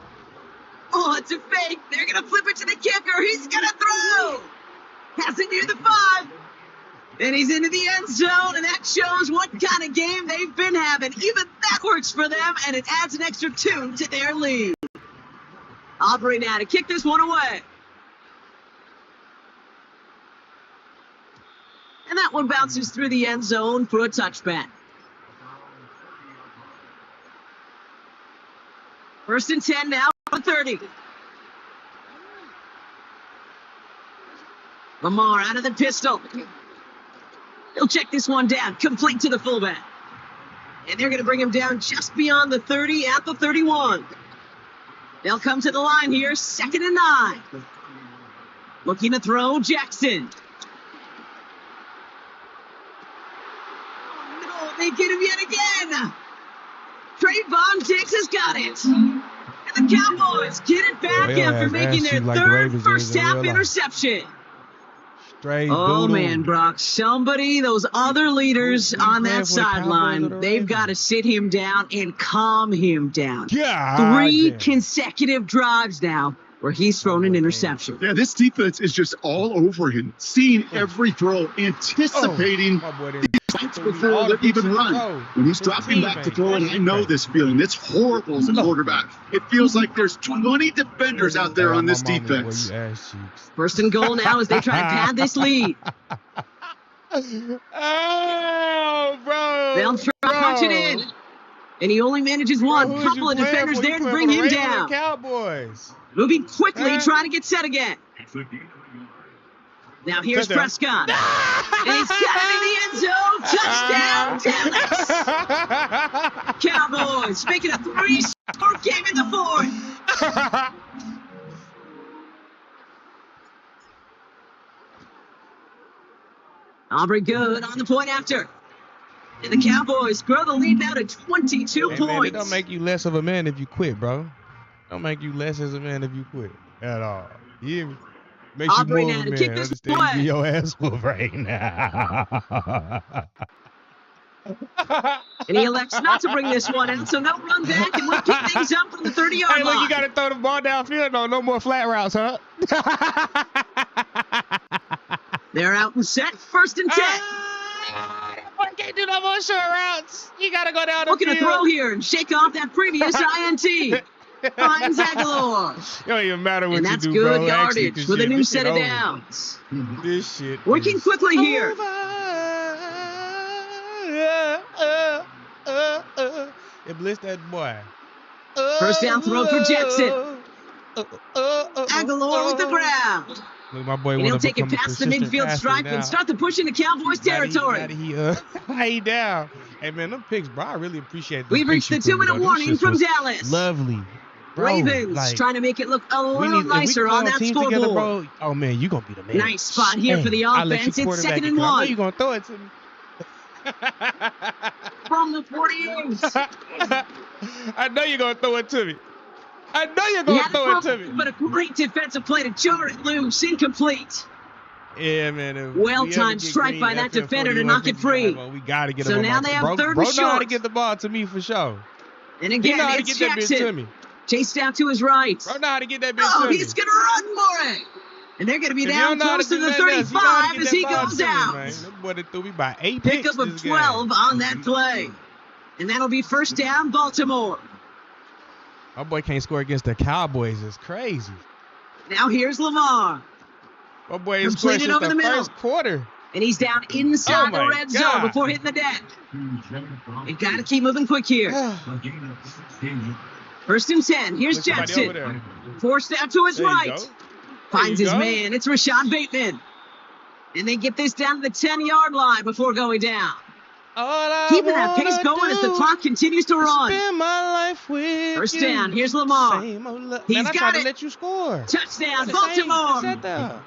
A: Oh, it's a fake. They're going to flip it to the kicker. He's going to throw. Has it near the 5. And he's into the end zone, and that shows what kind of game they've been having. Even that works for them, and it adds an extra 2 to their lead. Aubrey now to kick this one away. And that one bounces through the end zone for a touchback. 1st and 10 now for 30. Lamar out of the pistol. He'll check this one down, complete to the fullback. And they're going to bring him down just beyond the 30 at the 31. They'll come to the line here, 2nd and 9. Looking to throw, Jackson. Oh, no, they get him yet again. Trayvon Diggs has got it. And the Cowboys get it back after making their third first-half interception. Oh, man, Brock, those other leaders on that sideline, they've got to sit him down and calm him down. 3 consecutive drives now where he's thrown an interception.
C: Yeah, this defense is just all over him, seeing every throw, anticipating these fights before they even run. When he's dropping back to throw, and I know this feeling. It's horrible as a quarterback. It feels like there's 20 defenders out there on this defense.
A: First and goal now as they try to pad this lead.
B: Oh, bro.
A: They'll try to punch it in. And he only manages one. Couple of defenders there to bring him down.
B: Cowboys.
A: Moving quickly, trying to get set again. Now here's Prescott. And he's got it in the end zone. Touchdown, Dallas. Cowboys making a 3-score game in the fourth. Aubrey good on the point after. And the Cowboys grow the lead now to 22 points.
B: Man, it don't make you less of a man if you quit, bro. Don't make you less as a man if you quit at all. You hear me? Makes
A: Aubrey
B: you more
A: now
B: of a
A: to kick
B: man.
A: this
B: Understand?
A: away.
B: You get your ass whooped right now.
A: And he elects not to bring this one out, so no run back, and we'll kick things up from the 30-yard line.
B: Hey, look, you got to throw the ball downfield. No more flat routes, huh?
A: They're out and set. First and 10.
B: I can't do no more short routes. You got to go down the
A: Looking
B: field.
A: to throw here and shake off that previous INT. Finds Aguilar.
B: It don't even matter what
A: And
B: you
A: that's
B: do,
A: good
B: bro.
A: yardage
B: Actually,
A: with a new
B: this
A: set
B: shit
A: of
B: over.
A: downs.
B: This shit
A: Working
B: is
A: quickly here.
B: over. It blissed that boy.
A: First down throw for Jackson. Aguilar with the ground.
B: Look, my boy
A: And he'll
B: wanna
A: take it
B: become a
A: past the
B: consistent
A: midfield
B: passer
A: stripe
B: now.
A: and start to push into Cowboys territory.
B: He down. Hey, man, them picks, bro, I really appreciate them.
A: We've reached the 2-minute warning from Dallas.
B: Lovely. Bro,
A: Ravens
B: like,
A: trying to make it look a
B: we
A: little
B: need, if we
A: nicer
B: play
A: on that
B: teams
A: scoreboard.
B: together, bro, oh, man, you going to be the man.
A: Nice spot here for the
B: I'll let
A: offense.
B: you
A: It's
B: quarterback
A: 2nd
B: it,
A: and
B: 'cause I know
A: 1
B: you're going to throw it to me.
A: from the 48.
B: I know you're going to throw it to me. I know you're
A: He
B: going to
A: had
B: throw it to
A: fumble,
B: me.
A: but a great defensive play to jar it loose, incomplete.
B: Yeah, man. if
A: Well
B: we
A: timed
B: ever get
A: strike
B: Green
A: by that
B: FM
A: defender to
B: 41,
A: knock it free.
B: we got to get
A: So
B: him
A: now
B: on
A: they
B: my-
A: have
B: bro,
A: third
B: bro
A: and
B: know how to
A: short.
B: get the ball to me for sure.
A: And
B: He
A: again,
B: know how to
A: it's
B: get that bitch to
A: Jackson.
B: me.
A: Chased out to his right.
B: Bro know how to get that bitch
A: Oh,
B: to me.
A: he's going to run for it. And they're going to be
B: If you
A: down
B: don't know how
A: close to
B: do
A: the
B: nothing else, you know how to
A: 35
B: get
A: as
B: that
A: he
B: ball
A: goes
B: to me,
A: out.
B: man. That boy that threw me by 8
A: Pick
B: picks
A: up of
B: this game.
A: 12 on that play. And that'll be first down, Baltimore.
B: My boy can't score against the Cowboys. It's crazy.
A: Now here's Lamar.
B: My boy is
A: Completed
B: scoring
A: over
B: the
A: the middle.
B: first quarter.
A: And he's down inside
B: Oh
A: the
B: my
A: red zone
B: God.
A: before hitting the deck. You got to keep moving quick here. First and 10. Here's
B: Look, somebody over
A: Jackson.
B: there.
A: Forced out to his
B: There you
A: right.
B: go.
A: Finds
B: There
A: his
B: you go.
A: man. It's Rashad Bateman. And they get this down to the 10-yard line before going down.
B: All I
A: Keeping that pace
B: wanna
A: going as the
B: do
A: clock continues to
B: is
A: run.
B: spend my life with
A: First
B: you.
A: down. Here's Lamar.
B: Same old love.
A: He's
B: Man, I
A: got
B: tried to
A: it.
B: let you score.
A: Touchdown,
B: That's the same-
A: Baltimore.
B: that's it there.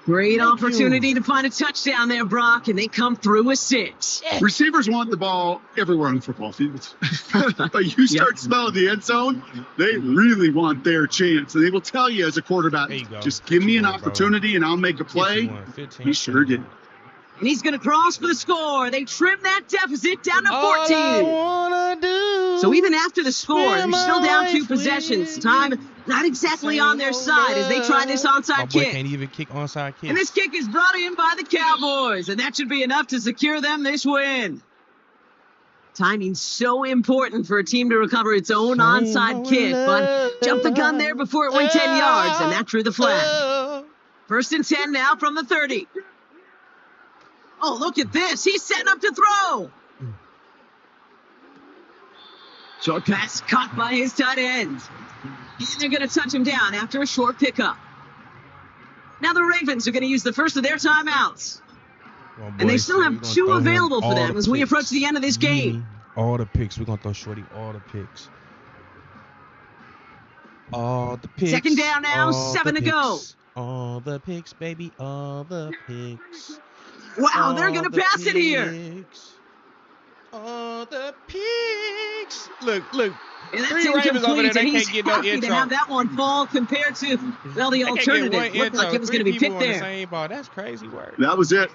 A: Great
B: Thank
A: opportunity
B: you.
A: to find a touchdown there, Brock, and they come through with 6.
C: Receivers want the ball everywhere on the football field. But you start smelling the end zone, they really want their chance. And they will tell you as a quarterback,
B: There you go.
C: just give me an
B: 51, bro.
C: opportunity and I'll make a play.
B: 15,
C: He sure did.
A: And he's going to cross for the score. They trim that deficit down to
B: All I
A: 14.
B: wanna do.
A: So even after the score, they're
B: spend
A: still
B: my
A: down 2
B: life
A: possessions.
B: with
A: Time
B: you.
A: not exactly
B: Same
A: on their
B: old
A: side as they try this
B: love.
A: onside
B: My boy
A: kick.
B: can't even kick onside kick.
A: And this kick is brought in by the Cowboys, and that should be enough to secure them this win. Timing's so important for a team to recover its own onside kick, but jumped the gun there before it went 10 yards, and that drew the flag. First and 10 now from the 30. Oh, look at this. He's setting up to throw. Short pass caught by his tight end. And they're going to touch him down after a short pickup. Now the Ravens are going to use the first of their timeouts.
B: Well,
A: And they
B: boys,
A: still
B: so
A: have
B: we gonna
A: 2
B: throw him
A: available for
B: all
A: them
B: the
A: as we
B: picks.
A: approach the end of this game.
B: All the picks. We're going to throw Shorty all the picks. All the picks.
A: Second down now,
B: all
A: 7
B: the
A: to go.
B: picks. All the picks, baby. All the picks.
A: Wow, they're
B: All
A: going to
B: the
A: pass it here.
B: picks. All the picks. Look.
A: And that's
B: 3 Ravens over there,
A: incomplete,
B: they
A: and he's
B: can't get no
A: happy to
B: intro.
A: have that one fall compared to, well, the
B: They can't get
A: alternative.
B: one
A: Looked
B: intro.
A: like it was
B: 3
A: going to be
B: people
A: picked
B: on the
A: there.
B: same ball. That's crazy work.
C: That was it.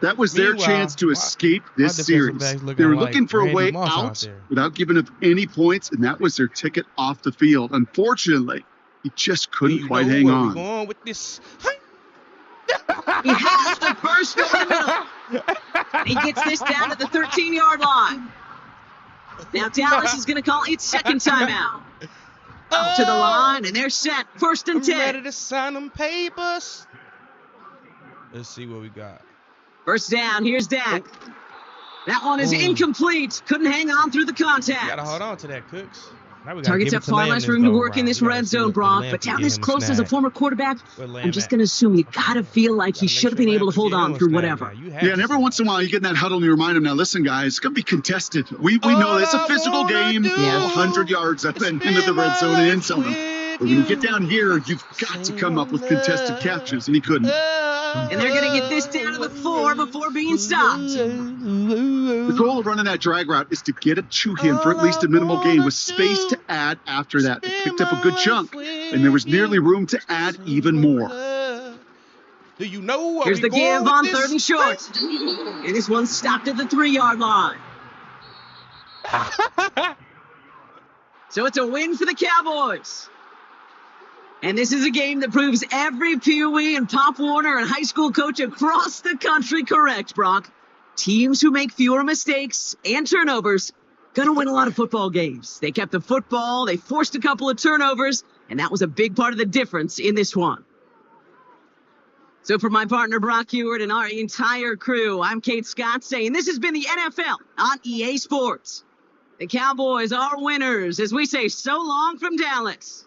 C: That was their
B: Meanwhile,
C: chance to
B: my-
C: escape this
B: my defensive
C: series.
B: backs looking
C: They were
B: like
C: looking for a
B: Randy
C: way
B: Moss out
C: out
B: there.
C: without giving up any points, and that was their ticket off the field. Unfortunately, he just couldn't
B: You
C: quite
B: know
C: hang
B: where
C: on.
B: we going with this?
A: He has the first over the middle. He gets this down to the 13-yard line. Now Dallas is going to call its second timeout. Up to the line, and they're set. First and 10.
B: Ready to sign them papers. Let's see what we got.
A: First down. Here's Dak. That one is incomplete. Couldn't hang on through the contact.
B: You got to hold on to that, Cooks.
A: Targets have far less room to work in this red zone, Brock, but down this close as a former quarterback, I'm just going to assume you got to feel like he should have been able to hold on through whatever.
C: Yeah, and every once in a while you get in that huddle and you remind him, now listen, guys, it's going to be contested. We know it's a physical game, 100 yards at the end of the red zone and in some. But when you get down here, you've got to come up with contested catches, and he couldn't.
A: And they're going to get this down to the 4 before being stopped.
C: The goal of running that drag route is to get it to him for at least a minimal gain with space to add after that. They picked up a good chunk, and there was nearly room to add even more.
B: Do you know
A: Here's the give on 3rd and short. And this one's stopped at the 3-yard line. So it's a win for the Cowboys. And this is a game that proves every Pee Wee and Pop Warner and high school coach across the country correct, Brock. Teams who make fewer mistakes and turnovers gonna win a lot of football games. They kept the football, they forced a couple of turnovers, and that was a big part of the difference in this one. So for my partner Brock Hewitt and our entire crew, I'm Kate Scott saying this has been the NFL on EA Sports. The Cowboys are winners as we say so long from Dallas.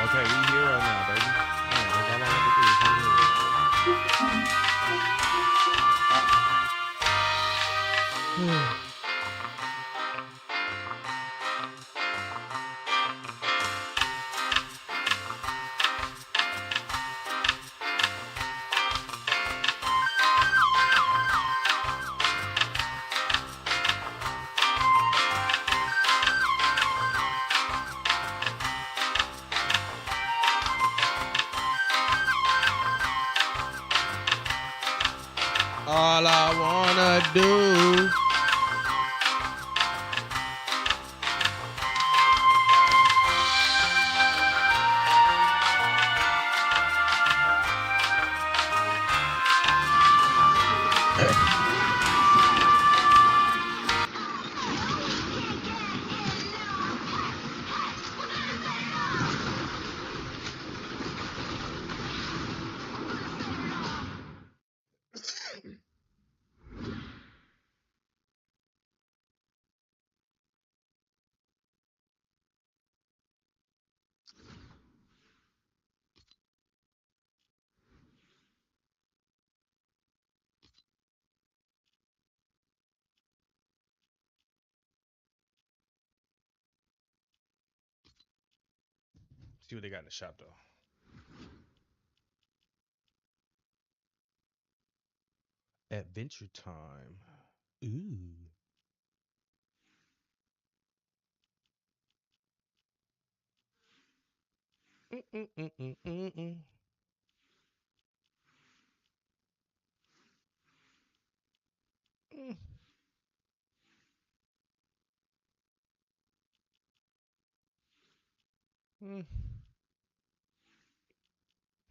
B: Okay, we hero now, baby. That's all I have to do. All I wanna do. See what they got in the shop, though. Adventure time. Ooh. Mm-mm-mm-mm-mm-mm.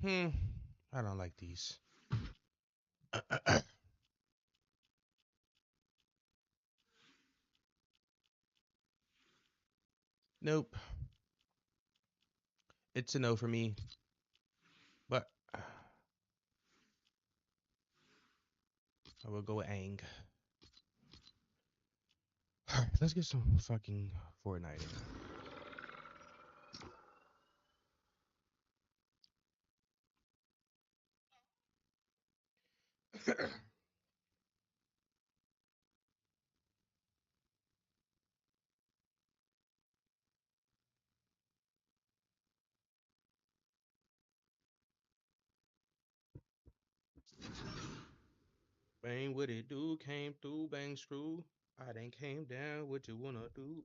B: Mm. I don't like these. Nope. It's a no for me. But I will go with Aang. Alright, let's get some fucking Fortnite in. Bang, what it do? Came through, bang, screw. I done came down. What you wanna do?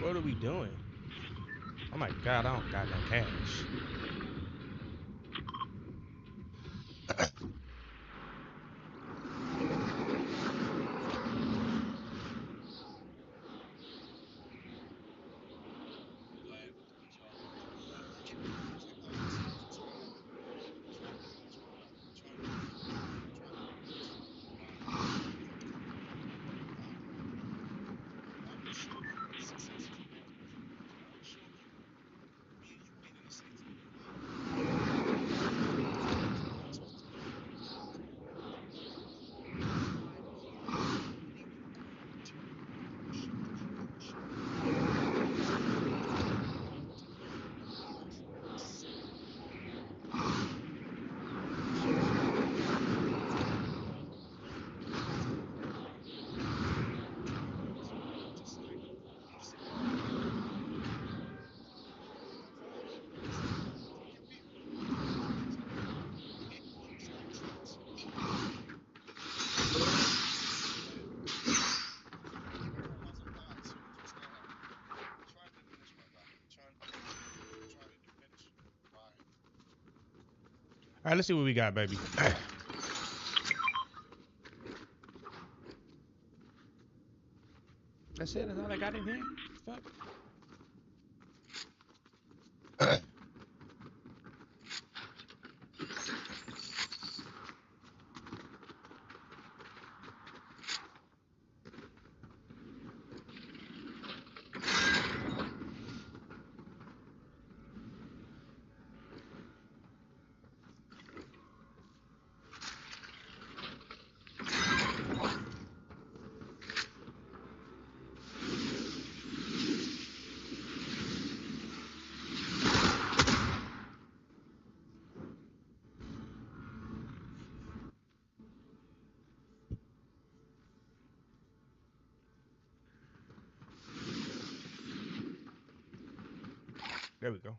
B: What are we doing? Oh my God, I don't got no cash. All right, let's see what we got, baby. That's it. That's all I got in here. Fuck. There we go.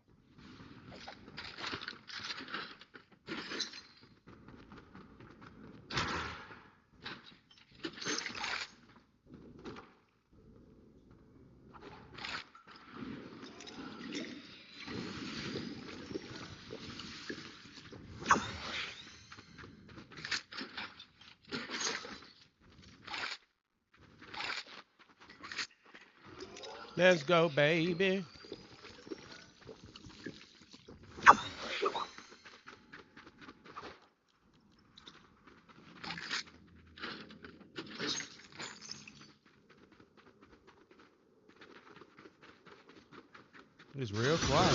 B: Let's go, baby. It's real quiet.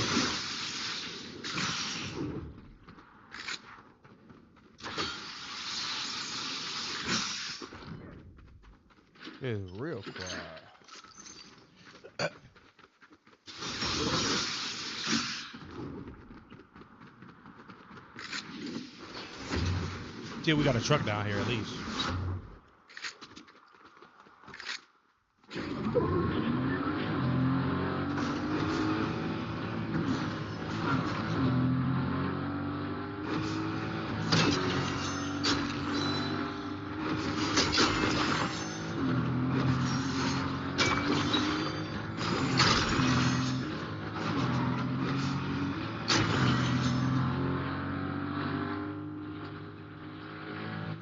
B: It's real quiet. See, we got a truck down here at least.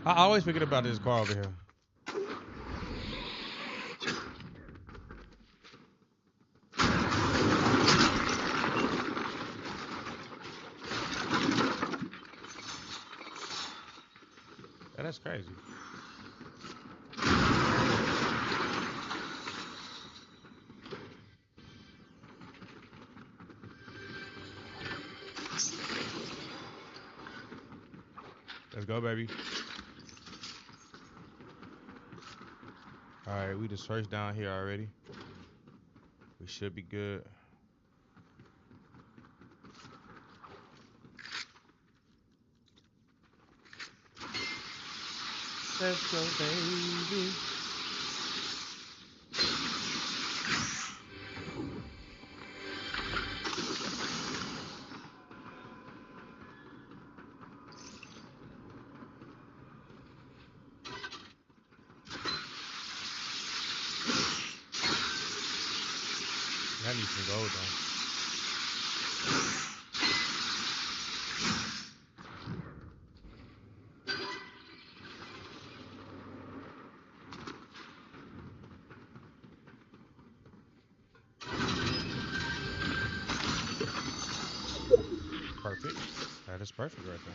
B: I always forget about this car over here. that's crazy. Let's go, baby. All right, we just searched down here already. We should be good. Let's go, baby. I need some gold though. Perfect. That is perfect right there.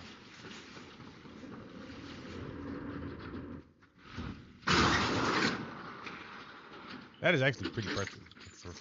B: That is actually pretty perfect for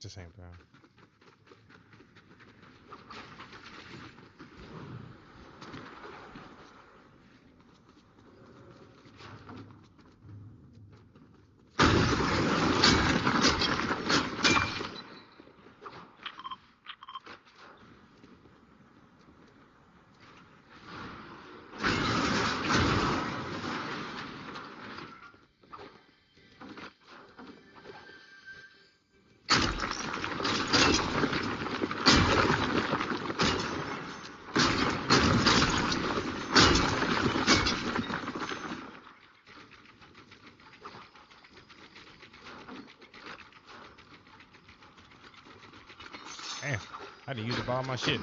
B: at the same time. Damn, I didn't use up all my shit.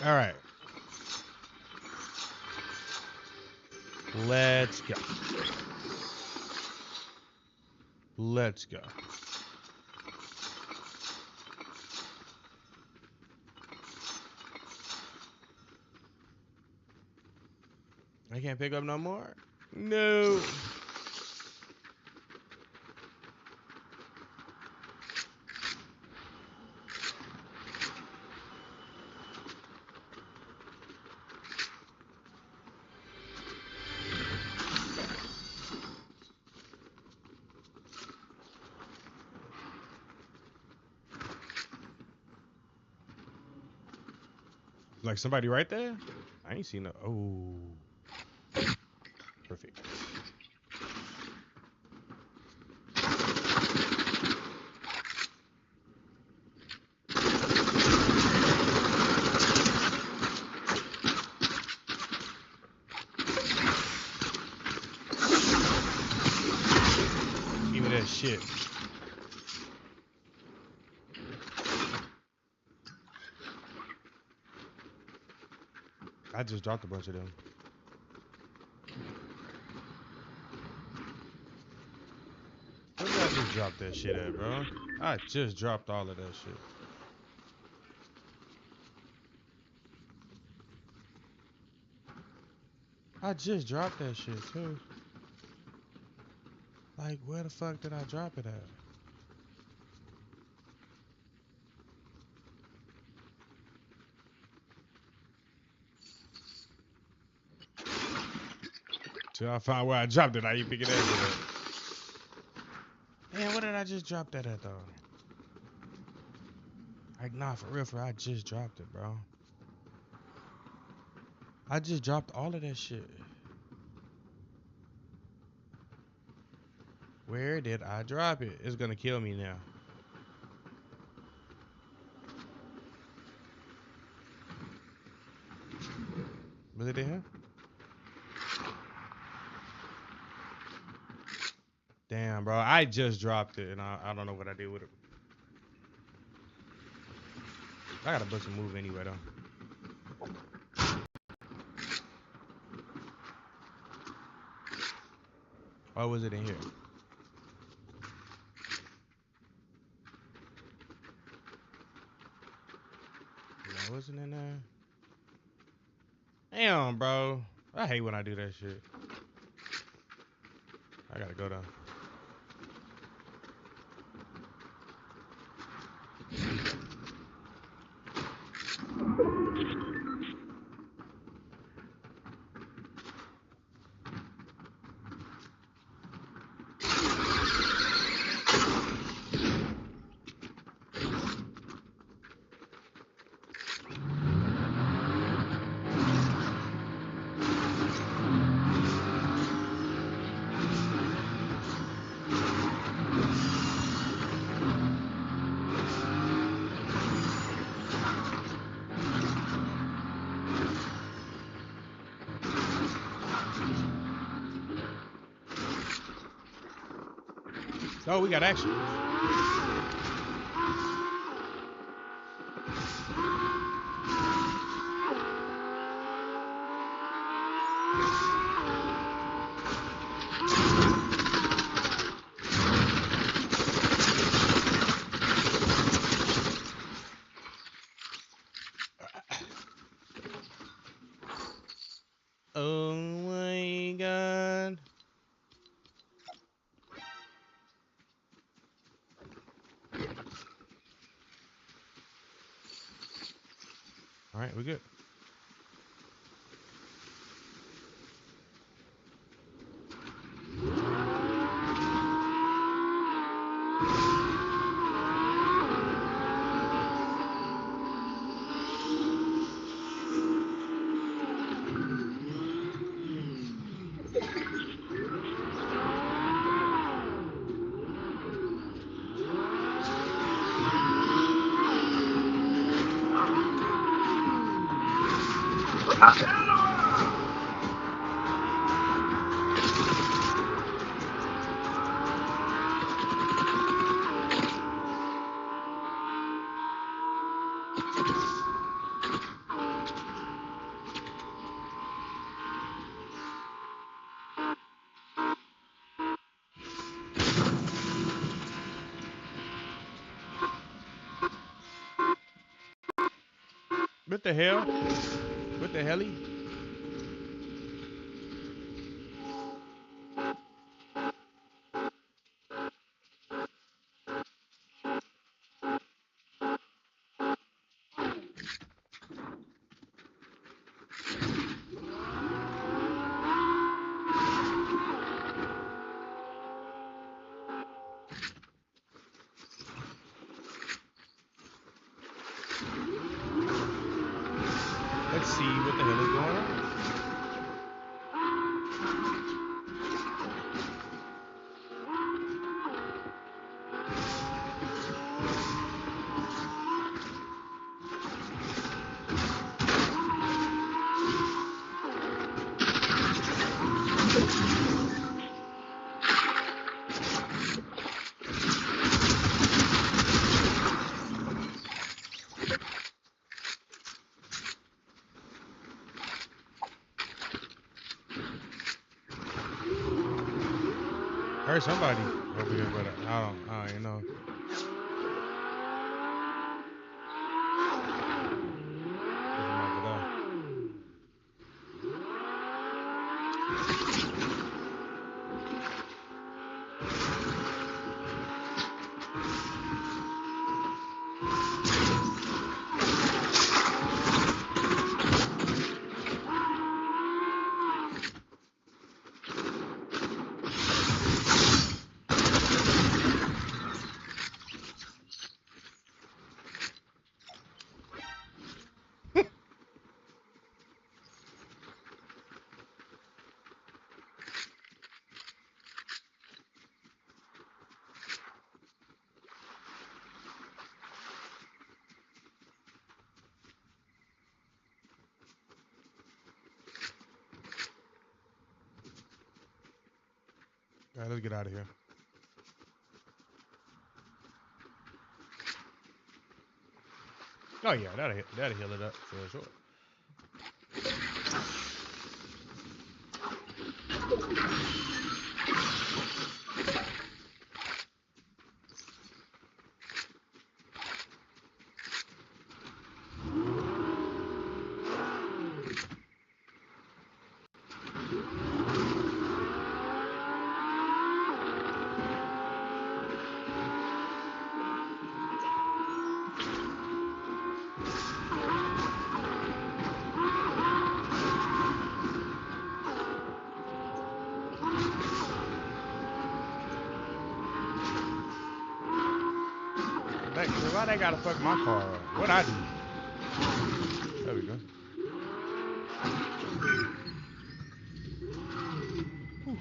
B: All right. Let's go. Let's go. I can't pick up no more? No. Like somebody right there? I ain't seen no. Oh. Perfect. Give me that shit. I just dropped a bunch of them. Where did I just drop that shit at, bro? I just dropped all of that shit. I just dropped that shit too. Like, where the fuck did I drop it at? Till I found where I dropped it, I ain't picking that shit up. Man, what did I just drop that at though? Like, nah, for real, I just dropped it, bro. I just dropped all of that shit. Where did I drop it? It's gonna kill me now. Was it in here? Damn, bro. I just dropped it, and I don't know what I did with it. I gotta book some move anyway, though. Or was it in here? No, wasn't in there. Damn, bro. I hate when I do that shit. I gotta go down. Oh, we got action. Oh my God. All right, we're good. What the hell? What the hell? Let's see what the hell is going on. I heard somebody over here, but I don't even know. All right, let's get out of here. Oh yeah, that'll heal it up for sure. Why they gotta fuck my car up? What I do? There we go. Whew.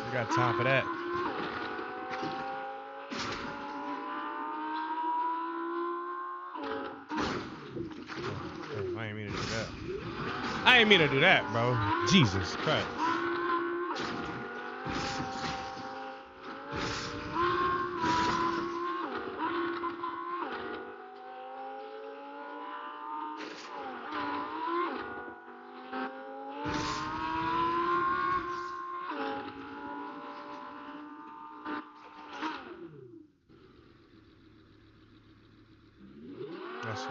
B: We got time for that. I ain't mean to do that. I ain't mean to do that, bro. Jesus Christ. That's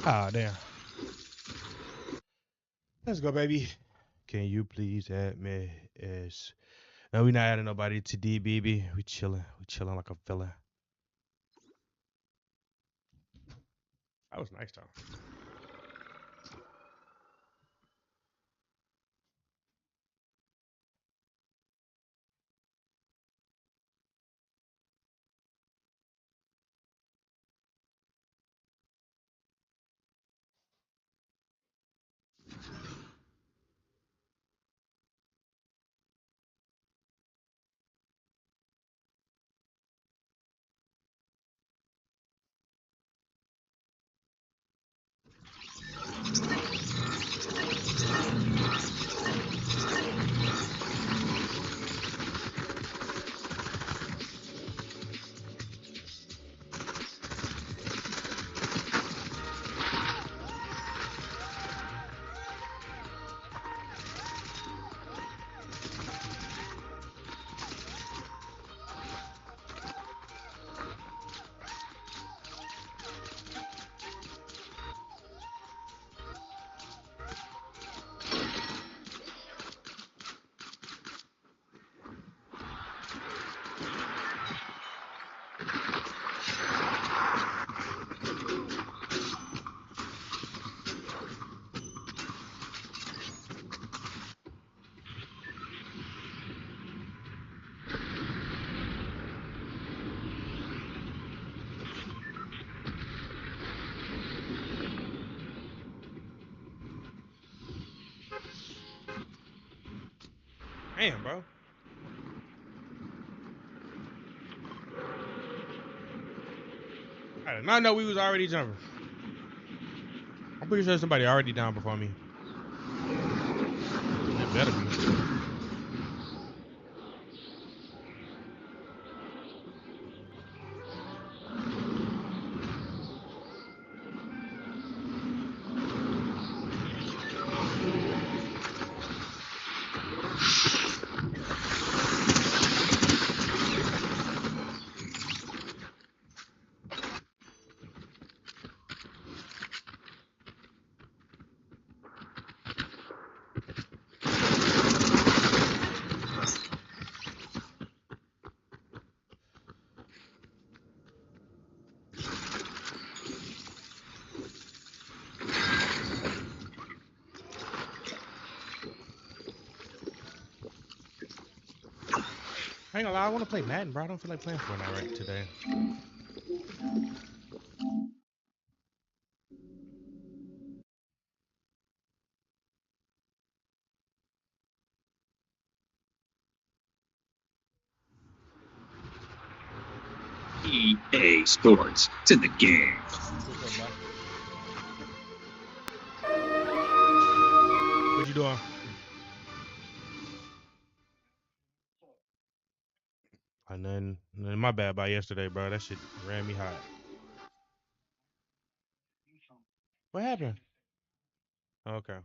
B: Ah, damn. Let's go, baby. Can you please add me as... No, we not adding nobody to DBB. We chilling. We chilling like a villain. That was nice, though. Damn, bro. I did not know we was already jumping. I'm pretty sure somebody already down before me. It better be. I ain't gonna lie, I want to play Madden, bro. I don't feel like playing Fortnite right today.
D: EA Sports. It's in the game.
B: What you doing? And then my bad by yesterday, bro. That shit ran me hot. What happened? Okay.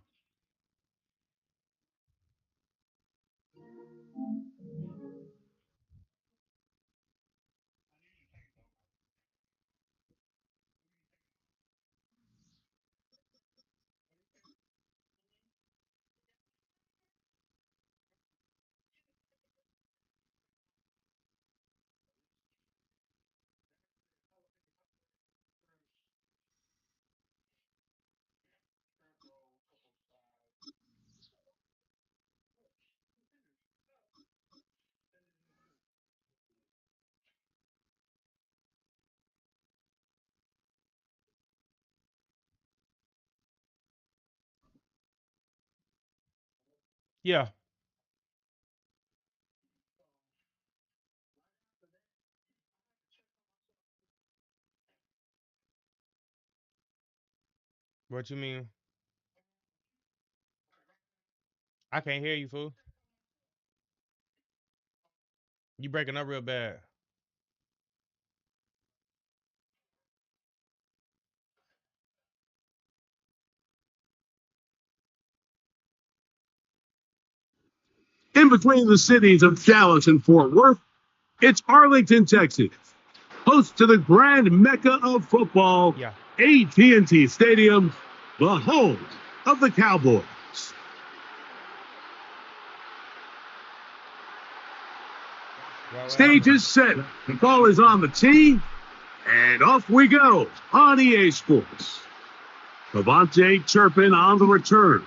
B: Yeah. What you mean? I can't hear you, fool. You breaking up real bad.
E: In between the cities of Dallas and Fort Worth, it's Arlington, Texas, host to the grand mecca of football,
B: Yeah.
E: AT&T Stadium, the home of the Cowboys. Stage is set, the ball is on the tee, and off we go on EA Sports. Avante Turpin on the return.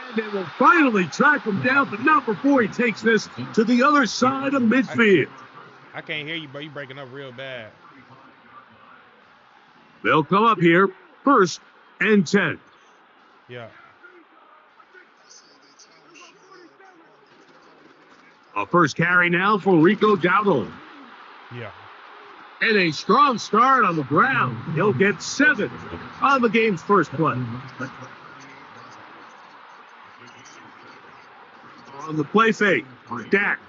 E: And they will finally track him down, but not before he takes this to the other side of midfield.
B: I can't hear you, bro. You breaking up real bad.
E: They'll come up here, 1st and 10.
B: Yeah.
E: A first carry now for Rico Dowdle.
B: Yeah.
E: And a strong start on the ground. He'll get 7 on the game's first play. On the play fake, Dak.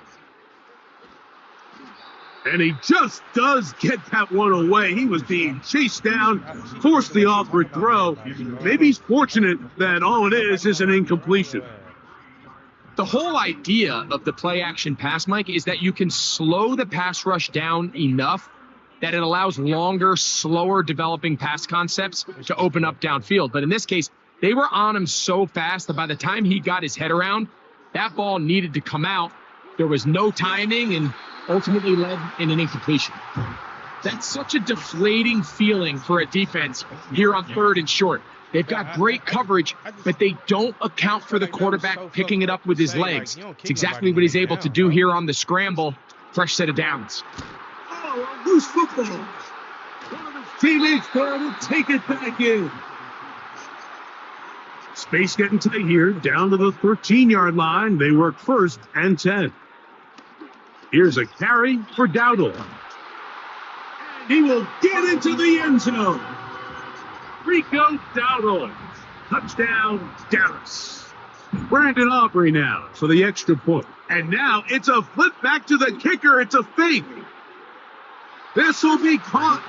E: And he just does get that one away. He was being chased down, forced the awkward throw. Maybe he's fortunate that all it is an incompletion.
F: The whole idea of the play action pass, Mike, is that you can slow the pass rush down enough that it allows longer, slower developing pass concepts to open up downfield. But in this case, they were on him so fast that by the time he got his head around, that ball needed to come out. There was no timing and ultimately led in an incompletion. That's such a deflating feeling for a defense here on 3rd and short. They've got great coverage, but they don't account for the quarterback picking it up with his legs. It's exactly what he's able to do here on the scramble. Fresh set of downs.
E: Oh, a loose football. One of his teammates there to take it back in. Space getting tight here, down to the 13-yard line. They work 1st and 10. Here's a carry for Dowdle. And he will get into the end zone. Rico Dowdle. Touchdown, Dallas. Brandon Aubrey now for the extra point. And now it's a flip back to the kicker. It's a fake. This will be caught.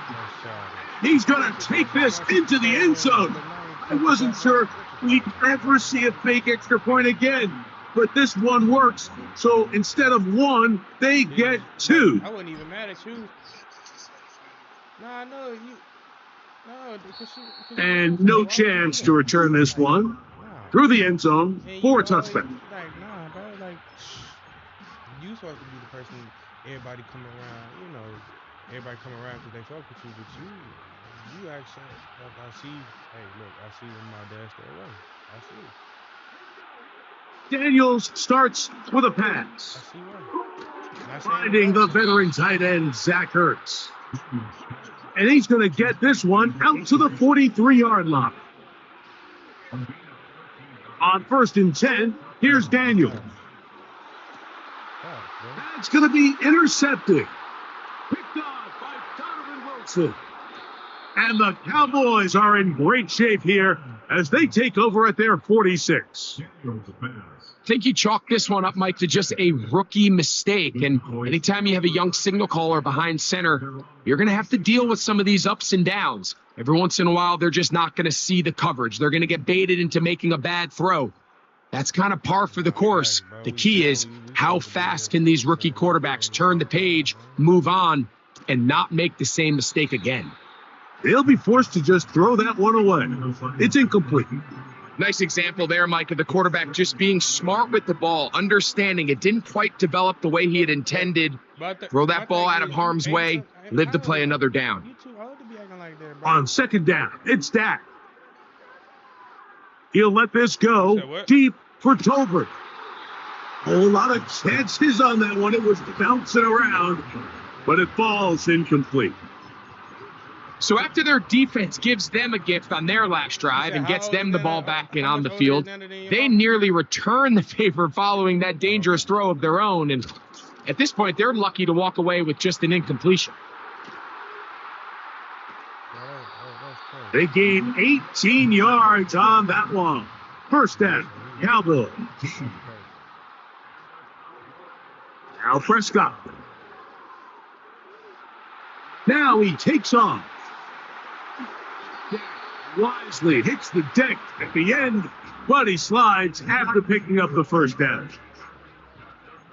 E: He's going to take this into the end zone. I wasn't sure we'd ever see a fake extra point again, but this one works. So instead of 1, they get 2.
B: I wasn't even mad at you. Nah, no, you. No,
E: and no chance to return this one through the end zone for a touchdown.
B: Like, nah, bro, like, you supposed to be the person, everybody coming around, you know, everybody coming around because they fuck with you, but you actually, like, I see, hey, look, I see in my dad stay away. I see.
E: Daniels starts with a pass.
B: I see one.
E: Finding the veteran tight end, Zach Ertz. And he's going to get this one out to the 43-yard line. On 1st and 10, here's Daniel. That's going to be intercepted. Picked off by Donovan Wilson. And the Cowboys are in great shape here as they take over at their 46.
F: I think you chalk this one up, Mike, to just a rookie mistake. And anytime you have a young signal caller behind center, you're going to have to deal with some of these ups and downs. Every once in a while, they're just not going to see the coverage. They're going to get baited into making a bad throw. That's kind of par for the course. The key is how fast can these rookie quarterbacks turn the page, move on, and not make the same mistake again.
E: They'll be forced to just throw that one away. It's incomplete.
F: Nice example there, Mike, of the quarterback just being smart with the ball, understanding it didn't quite develop the way he had intended. Throw that ball out of harm's way, live to play another down.
E: On 2nd down, it's Dak. He'll let this go deep for Tolbert. A whole lot of chances on that one. It was bouncing around, but it falls incomplete.
F: So after their defense gives them a gift on their last drive and gets them the ball back and on the field, they nearly return the favor following that dangerous throw of their own. And at this point, they're lucky to walk away with just an incompletion.
E: They gain 18 yards on that one. 1st down, Cowboys. Now Prescott. Now he takes off. Wisely hits the deck at the end, but he slides after picking up the 1st down.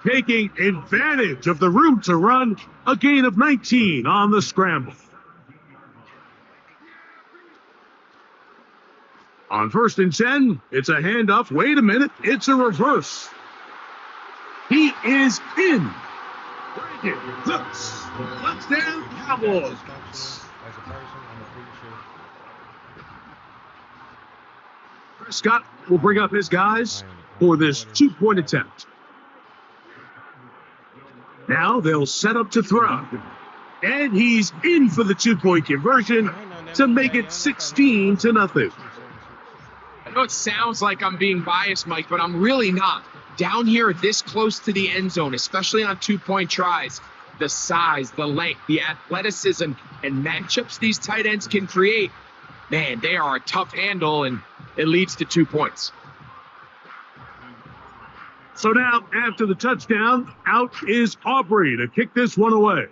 E: Taking advantage of the room to run, a gain of 19 on the scramble. On 1st and 10, it's a handoff. Wait a minute, it's a reverse. He is in. Break it. Touchdown, Cowboys. Prescott will bring up his guys for this 2-point attempt. Now they'll set up to throw. And he's in for the 2-point conversion to make it 16-0.
F: I know it sounds like I'm being biased, Mike, but I'm really not. Down here this close to the end zone, especially on 2-point tries, the size, the length, the athleticism, and matchups these tight ends can create, man, they are a tough handle, and it leads to 2 points.
E: So now, after the touchdown, out is Aubrey to kick this one away.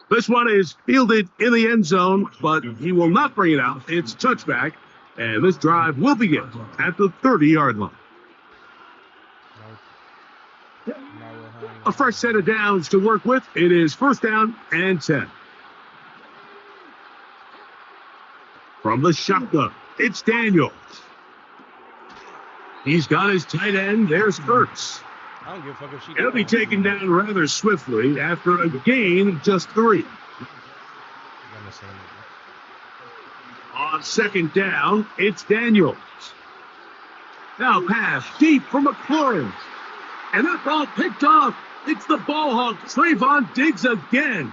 E: This one is fielded in the end zone, but he will not bring it out. It's touchback, and this drive will begin at the 30-yard line. A fresh set of downs to work with. It is 1st down and 10. From the shotgun, it's Daniels. He's got his tight end. There's Ertz.
B: I don't give a fuck if she
E: He'll be taken down rather swiftly after a gain of just 3. On 2nd down, it's Daniels. Now pass deep from McLaurin. And that ball picked off. It's the ball hawk, Trayvon Diggs again.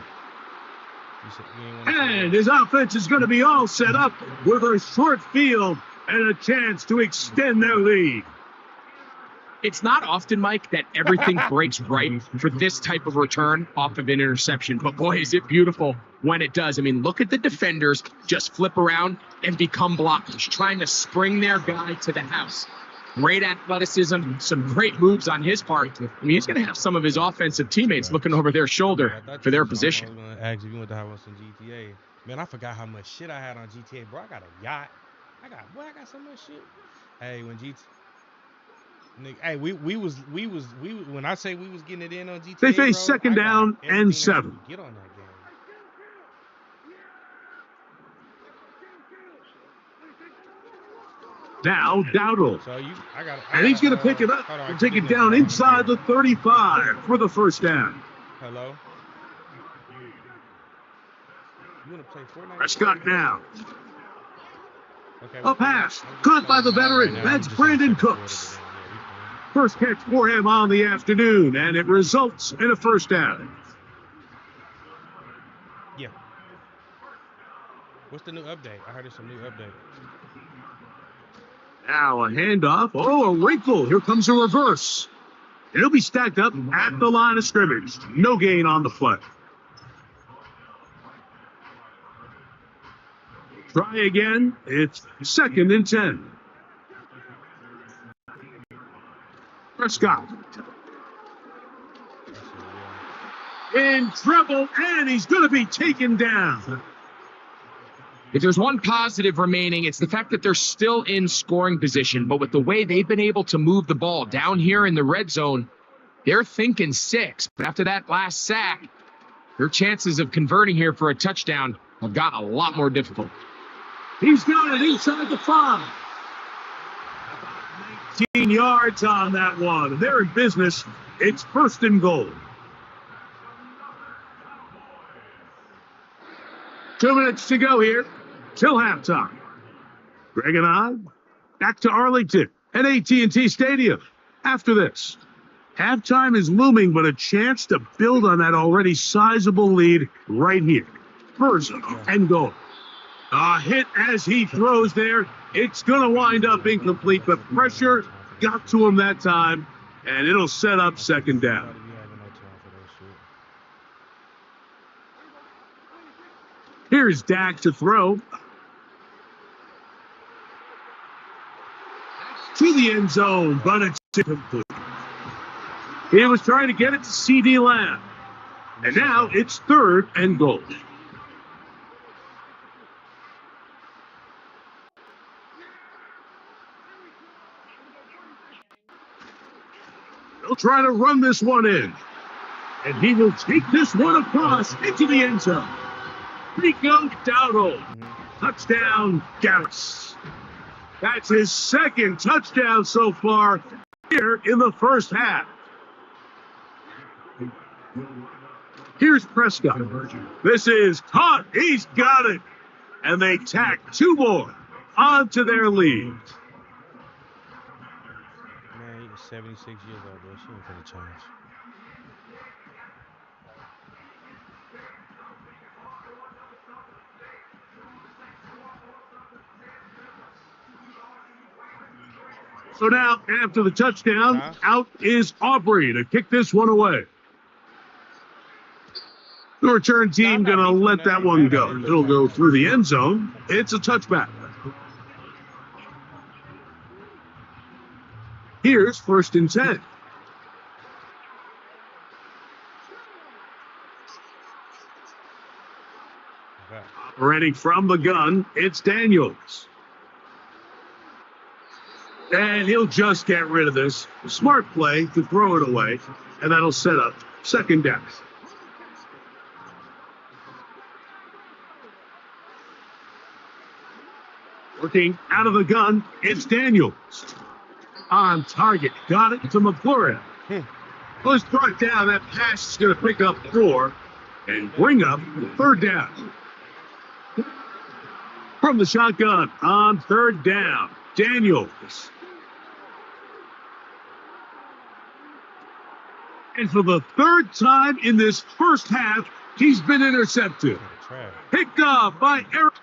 E: And his offense is going to be all set up with a short field and a chance to extend their lead.
F: It's not often, Mike, that everything breaks right for this type of return off of an interception. But boy, is it beautiful when it does. I mean, look at the defenders just flip around and become blockers, trying to spring their guy to the house. Great athleticism, some great moves on his part. I mean, he's going to have some of his offensive teammates looking over their shoulder for their position.
B: I was going to ask if you went to have us on GTA. Man, I forgot how much shit I had on GTA, bro. I got a yacht. I got so much shit. Hey, when when I say we was getting it in on GTA,
E: they face
B: bro,
E: second down and 7.
B: Get on that game.
E: Now Dowdle.
B: So
E: and he's going to pick it up and take it down inside the 35 for the first down.
B: Hello. You want to play Fortnite?
E: Prescott now.
B: Okay,
E: A pass caught by the veteran. That's Brandon Cooks. First catch for him on the afternoon, and it results in a first down.
B: Yeah. What's the new update? I heard it's a new update.
E: Now a handoff. Oh, a wrinkle. Here comes a reverse. It'll be stacked up at the line of scrimmage. No gain on the play. Try again. It's second and 10. Prescott. In trouble, and he's going to be taken down.
F: If there's one positive remaining, it's the fact that they're still in scoring position. But with the way they've been able to move the ball down here in the red zone, they're thinking 6. But after that last sack, their chances of converting here for a touchdown have gotten a lot more difficult.
E: He's got it inside the 5. 19 yards on that one. They're in business. It's first and goal. 2 minutes to go here till halftime. Greg and I back to Arlington at AT&T Stadium. After this, halftime is looming, but a chance to build on that already sizable lead right here. First and goal. A hit as he throws there. It's going to wind up incomplete, but pressure got to him that time, and it'll set up second down. Here's Dak to throw. To the end zone, but it's incomplete. He was trying to get it to C.D. Lamb. And now it's third and goal. He'll try to run this one in. And he will take this one across into the end zone. Rico Dowdle. Touchdown, Garris. That's his second touchdown so far here in the first half. Here's Prescott. This is caught. He's got it. And they tack 2 more onto their lead.
B: Man, he's 76 years old, bro. She ain't gonna change.
E: So now, after the touchdown, out is Aubrey to kick this one away. The return team going to let that one go. It'll go through the end zone. It's a touchback. Here's first and 10. Operating from the gun, it's Daniels. And he'll just get rid of this. Smart play to throw it away, and that'll set up second down. Working out of the gun, it's Daniels. On target, got it to McLaurin. Let's brought down. That pass is going to pick up 4 and bring up the third down. From the shotgun on third down, Daniels. And for the third time in this first half, he's been intercepted.
B: trash.
E: Picked up by Eric.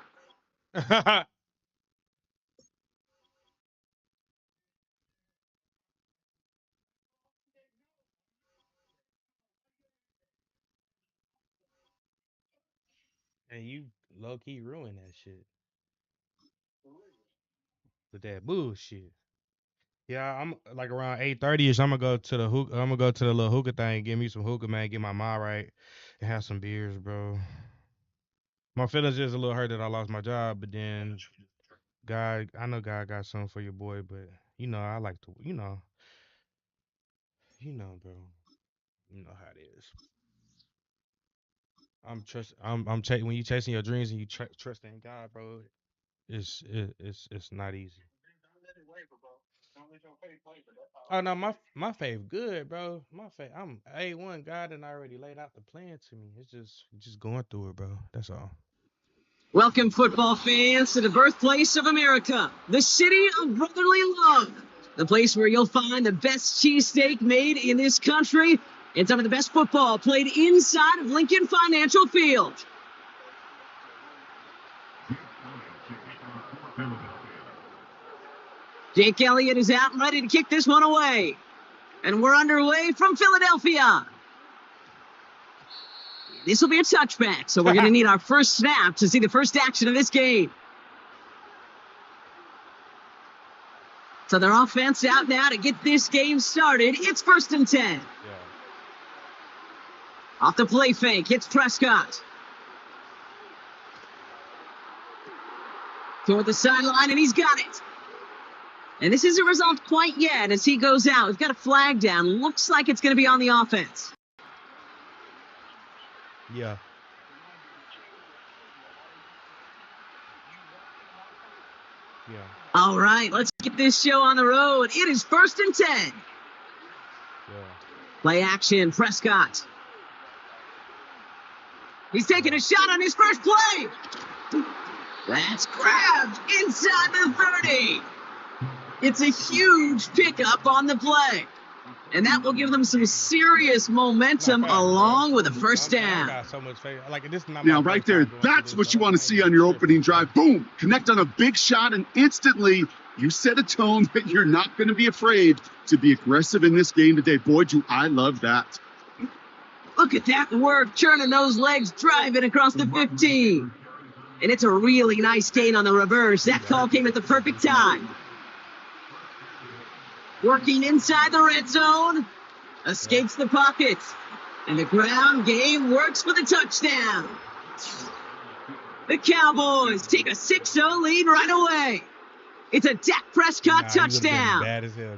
B: And you low-key ruined that shit with that bullshit. Yeah, I'm like around 8:30ish. I'm gonna go to the I'm gonna go to the little hookah thing, get me some hookah, man, get my mind right, and have some beers, bro. My feelings just a little hurt that I lost my job, but then God, I know God got something for your boy, but I like to, bro. You know how it is. When you chasing your dreams and you trust in God, bro. It's not easy. Oh no, my faith good, bro. My faith, I'm A1. God and I already laid out the plan to me. It's just going through it, bro. That's all.
A: Welcome, football fans, to the birthplace of America, the city of brotherly love, the place where you'll find the best cheesesteak made in this country and some of the best football played inside of Lincoln Financial Field. Jake Elliott is out and ready to kick this one away. And we're underway from Philadelphia. This will be a touchback, so we're going to need our first snap to see the first action of this game. So their offense out now to get this game started. It's 1st and 10.
B: Yeah.
A: Off the play fake, it's Prescott. Toward the sideline, and he's got it. And this isn't resolved quite yet as he goes out. We've got a flag down. Looks like it's going to be on the offense.
B: Yeah. Yeah.
A: All right, let's get this show on the road. It is 1st and 10.
B: Yeah.
A: Play action, Prescott. He's taking a shot on his first play. That's grabbed inside the 30. It's a huge pickup on the play. And that will give them some serious momentum along with a first down.
C: Now, right there, that's what you want to see on your opening drive. Boom! Connect on a big shot, and instantly you set a tone that you're not going to be afraid to be aggressive in this game today. Boy, do I love that.
A: Look at that work, churning those legs, driving across the 15. And it's a really nice gain on the reverse. That call came at the perfect time. Working inside the red zone, escapes the pocket, and the ground game works for the touchdown. The Cowboys take a 6-0 lead right away. It's a Dak Prescott touchdown.
B: Bad as hell,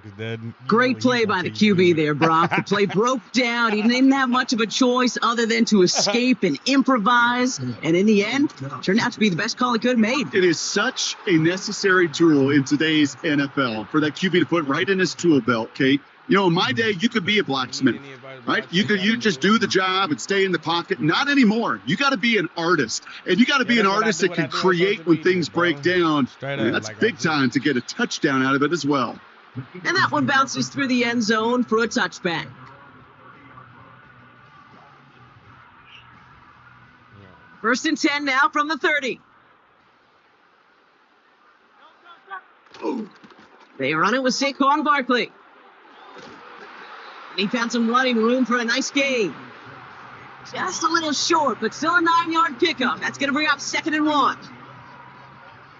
A: Great play by the QB there, Brock. The play broke down. He didn't have much of a choice other than to escape and improvise. And in the end, turned out to be the best call he could have made.
C: It is such a necessary tool in today's NFL for that QB to put right in his tool belt, Kate. You know, in my day, you could be a blacksmith, right? You just do the job and stay in the pocket. Not anymore. You got to be an artist, and you got to be an artist that can create when things break down. And that's big time to get a touchdown out of it as well.
A: And that one bounces through the end zone for a touchback. First and 10 now from the 30. They run it with Saquon Barkley. And he found some running room for a nice gain. Just a little short, but still a 9-yard pickup. That's going to bring up 2nd and 1.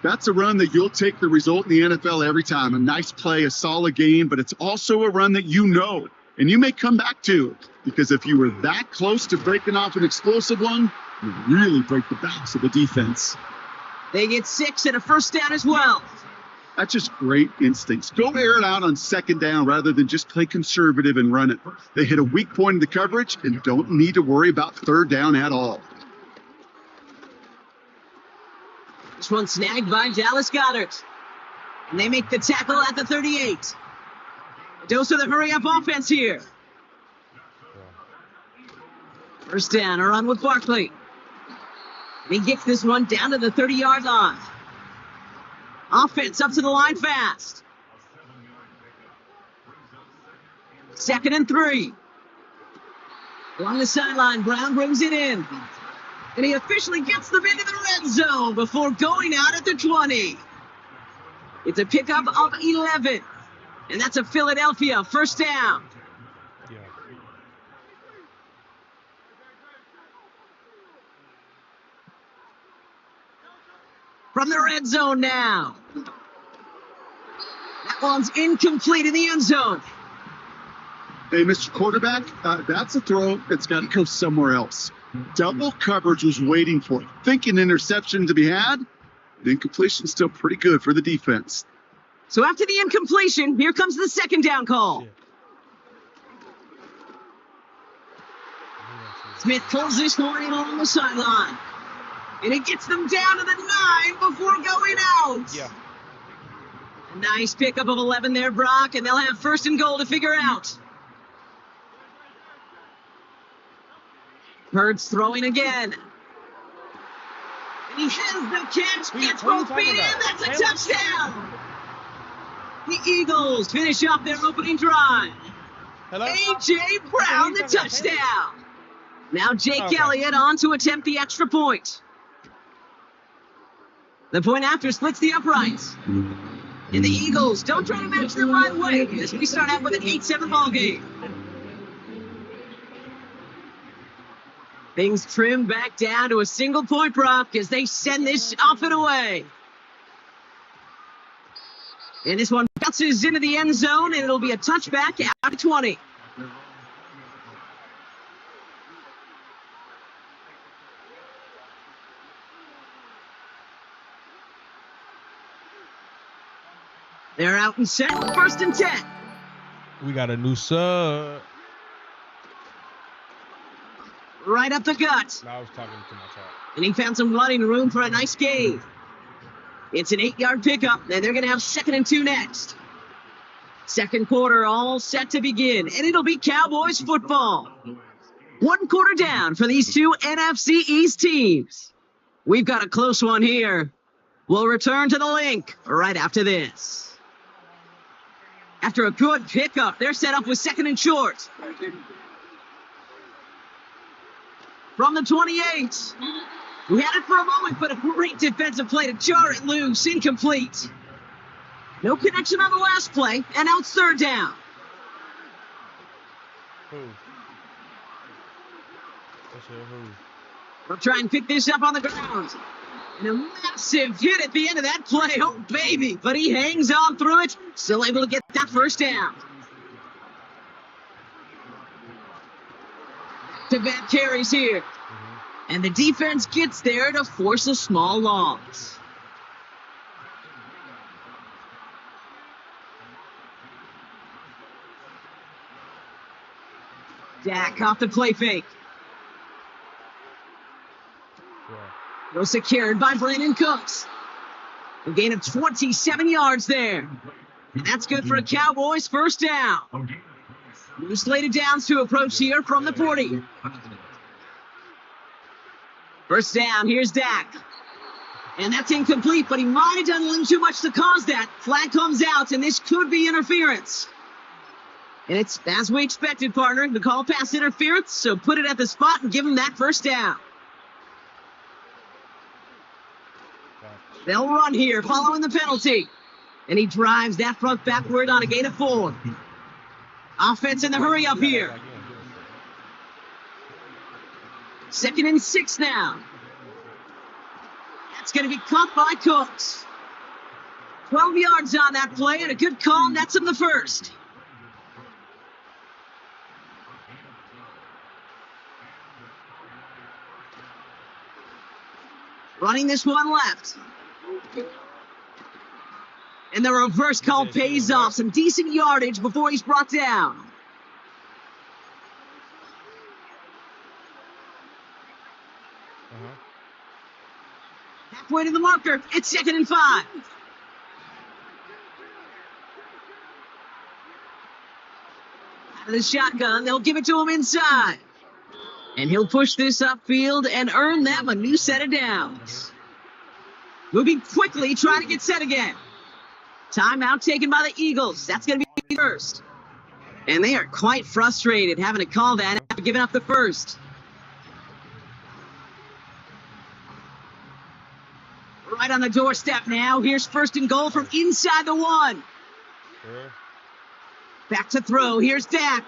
C: That's a run that you'll take the result in the NFL every time. A nice play, a solid game, but it's also a run that you know, and you may come back to, because if you were that close to breaking off an explosive one, you really break the backs of the defense.
A: They get 6 and a first down as well.
C: That's just great instincts. Go air it out on 2nd down rather than just play conservative and run it. They hit a weak point in the coverage and don't need to worry about 3rd down at all.
A: This one snagged by Dallas Goedert. And they make the tackle at the 38. A dose of the hurry-up offense here. First down, a run with Barkley. And he gets this one down to the 30-yard line. Offense up to the line fast. 2nd and 3. Along the sideline, Brown brings it in. And he officially gets them into the red zone before going out at the 20. It's a pickup of 11. And that's a Philadelphia first down.
B: Yeah.
A: From the red zone now. That one's incomplete in the end zone.
C: Hey, Mr. Quarterback, that's a throw that's got to go somewhere else. Double coverage was waiting for it. Thinking interception to be had. The incompletion's still pretty good for the defense.
A: So after the incompletion, here comes the second down call. Smith pulls this one in along the sideline. And it gets them down to the 9 before going out.
B: Yeah.
A: A nice pickup of 11 there, Brock, and they'll have first and goal to figure out. Hurts throwing again. And he has the catch, gets both feet in, that's a touchdown! The Eagles finish up their opening drive. A.J. Brown, the touchdown. Now Jake Elliott on to attempt the extra point. The point after splits the uprights. And the Eagles don't try to match them right away as we start out with an 8-7 ball game. Things trim back down to a single point, Brock, as they send this off and away. And this one bounces into the end zone, and it'll be a touchback out to 20. They're out and set, first and 10.
B: We got a new sub.
A: Right up the gut.
B: No, I was talking to my child.
A: And he found some running room for a nice gain. It's an 8-yard pickup, and they're going to have 2nd and 2 next. Second quarter all set to begin, and it'll be Cowboys football. 1 quarter down for these two NFC East teams. We've got a close one here. We'll return to the link right after this. After a good pickup, they're set up with 2nd and short. From the 28. We had it for a moment, but a great defensive play to jar it loose, incomplete. No connection on the last play, and now it's 3rd down.
B: Who? That's who?
A: We'll try and pick this up on the ground. And a massive hit at the end of that play. Oh, baby. But he hangs on through it. Still able to get that first down. Back-to-back carries here. And the defense gets there to force a small loss. Dak off the play fake. Well secured by Brandon Cooks. A gain of 27 yards there. And that's good for a Cowboys first down. New slated downs to approach here from the 40. First down, here's Dak. And that's incomplete, but he might have done a little too much to cause that. Flag comes out, and this could be interference. And it's, as we expected, partner, the call pass interference, so put it at the spot and give him that first down. They'll run here, following the penalty. And he drives that front backward on a gain of 4. Offense in the hurry up here. 2nd and 6 now. That's going to be caught by Cooks. 12 yards on that play, and a good call, and that's in the first. Running this one left. And the reverse call pays off. Some decent yardage before he's brought down. Halfway to the marker. It's 2nd and 5. Out of the shotgun, they'll give it to him inside. And he'll push this upfield and earn them a new set of downs. Moving quickly, trying to get set again. Timeout taken by the Eagles. That's going to be first. And they are quite frustrated having to call that after giving up the first. Right on the doorstep now. Here's first and goal from inside the 1. Back to throw. Here's Dak.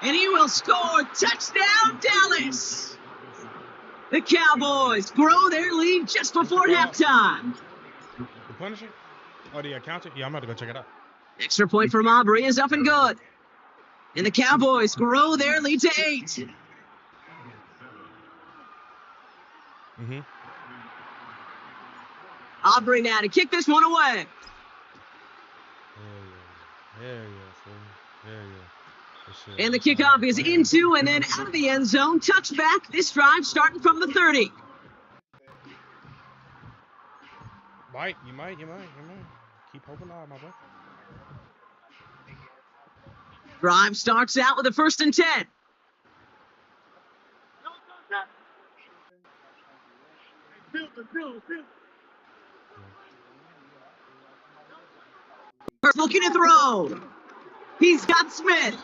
A: And he will score. Touchdown, Dallas. The Cowboys grow their lead just before halftime.
B: The Punisher? Oh, the counter? Yeah, I'm about to go check it out.
A: Extra point from Aubrey is up and good. And the Cowboys grow their lead to 8.
B: Mm-hmm.
A: Aubrey now to kick this one away. And the kickoff is into and then out of the end zone. Touchback. This drive starting from the 30.
B: You might. Keep hoping on, my boy.
A: Drive starts out with a 1st and 10. Looking to throw. He's got Smith.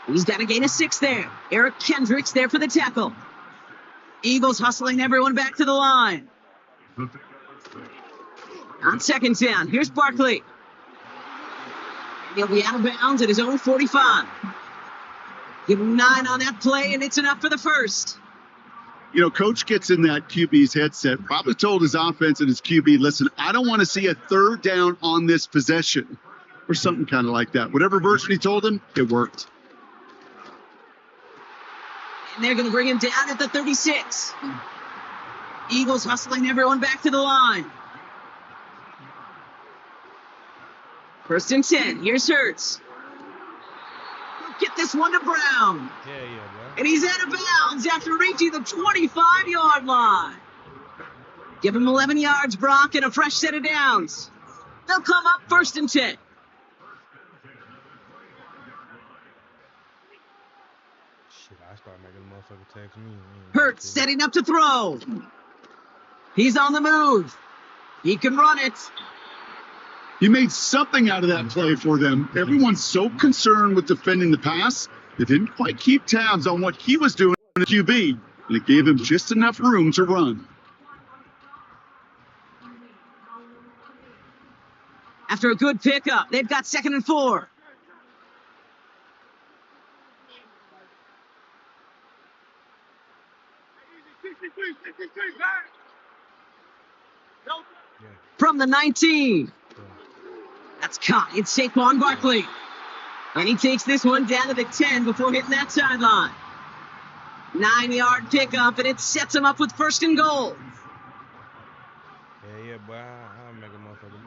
A: He's got a gain of 6 there. Eric Kendricks there for the tackle. Eagles hustling everyone back to the line. On 2nd down, here's Barkley. He'll be out of bounds at his own 45. Give him 9 on that play, and it's enough for the first.
C: You know, coach gets in that QB's headset, probably told his offense and his QB, listen, I don't want to see a 3rd down on this possession, or something kind of like that. Whatever version he told him, it worked.
A: And they're going to bring him down at the 36. Eagles hustling everyone back to the line. 1st and 10. Here's Hurts. Get this one to Brown.
B: Yeah, bro.
A: And he's out of bounds after reaching the 25-yard line. Give him 11 yards, Brock, and a fresh set of downs. They'll come up 1st and 10.
B: Shit, I start making a motherfucker text me.
A: Hurts setting up to throw. He's on the move. He can run it.
C: He made something out of that play for them. Everyone's so concerned with defending the pass, they didn't quite keep tabs on what he was doing in the QB, and it gave him just enough room to run.
A: After a good pickup, they've got 2nd and 4. From the 19. That's caught. It's Saquon Barkley. And he takes this one down to the 10 before hitting that sideline. 9-yard pickup, and it sets him up with 1st and goal.
B: Yeah, boy. I'll make a motherfucker